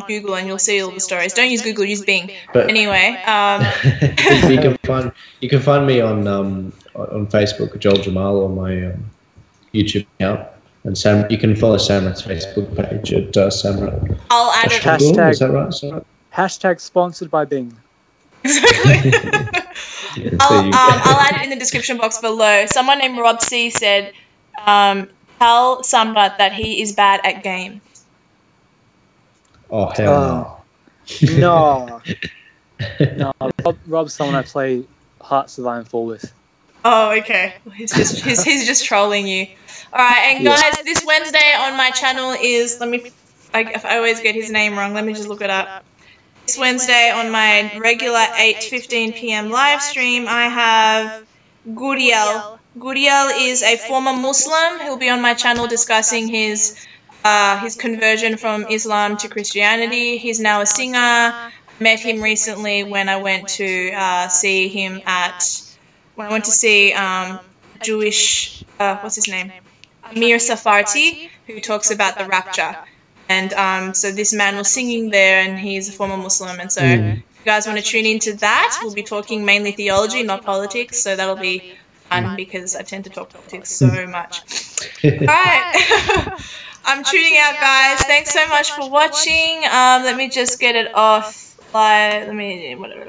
Google, and you'll see all the stories. Don't use Google, use Bing. But anyway, you can find me on Facebook, Joel Jammal, on my YouTube account, and you can follow Samraat's Facebook page at Samraat. I'll add it. Hashtag- Is that right? Samraat? Hashtag sponsored by Bing. Exactly. Yeah, there I'll you go. add it in the description box below. Someone named Rob C said, tell Samraat that he is bad at games. Oh hell No. No. Rob's someone I play hearts of iron fall with. Oh, okay. He's just trolling you. All right, and guys, this Wednesday on my channel is I always get his name wrong. Let me just look it up. This Wednesday on my regular 8:15 p.m. live stream, I have Guriel. Guriel is a former Muslim. He'll be on my channel discussing his conversion from Islam to Christianity. He's now a singer. Met him recently when I went to see him Jewish, what's his name? Amir Safarti, who talks about the rapture. And so this man was singing there, and he's a former Muslim. And so if you guys want to tune into that, we'll be talking mainly theology, not politics. So that'll be fun because I tend to talk politics so much. All right. I'm tuning out, guys. Thanks so much for watching. Let me just get it off. Let me, whatever.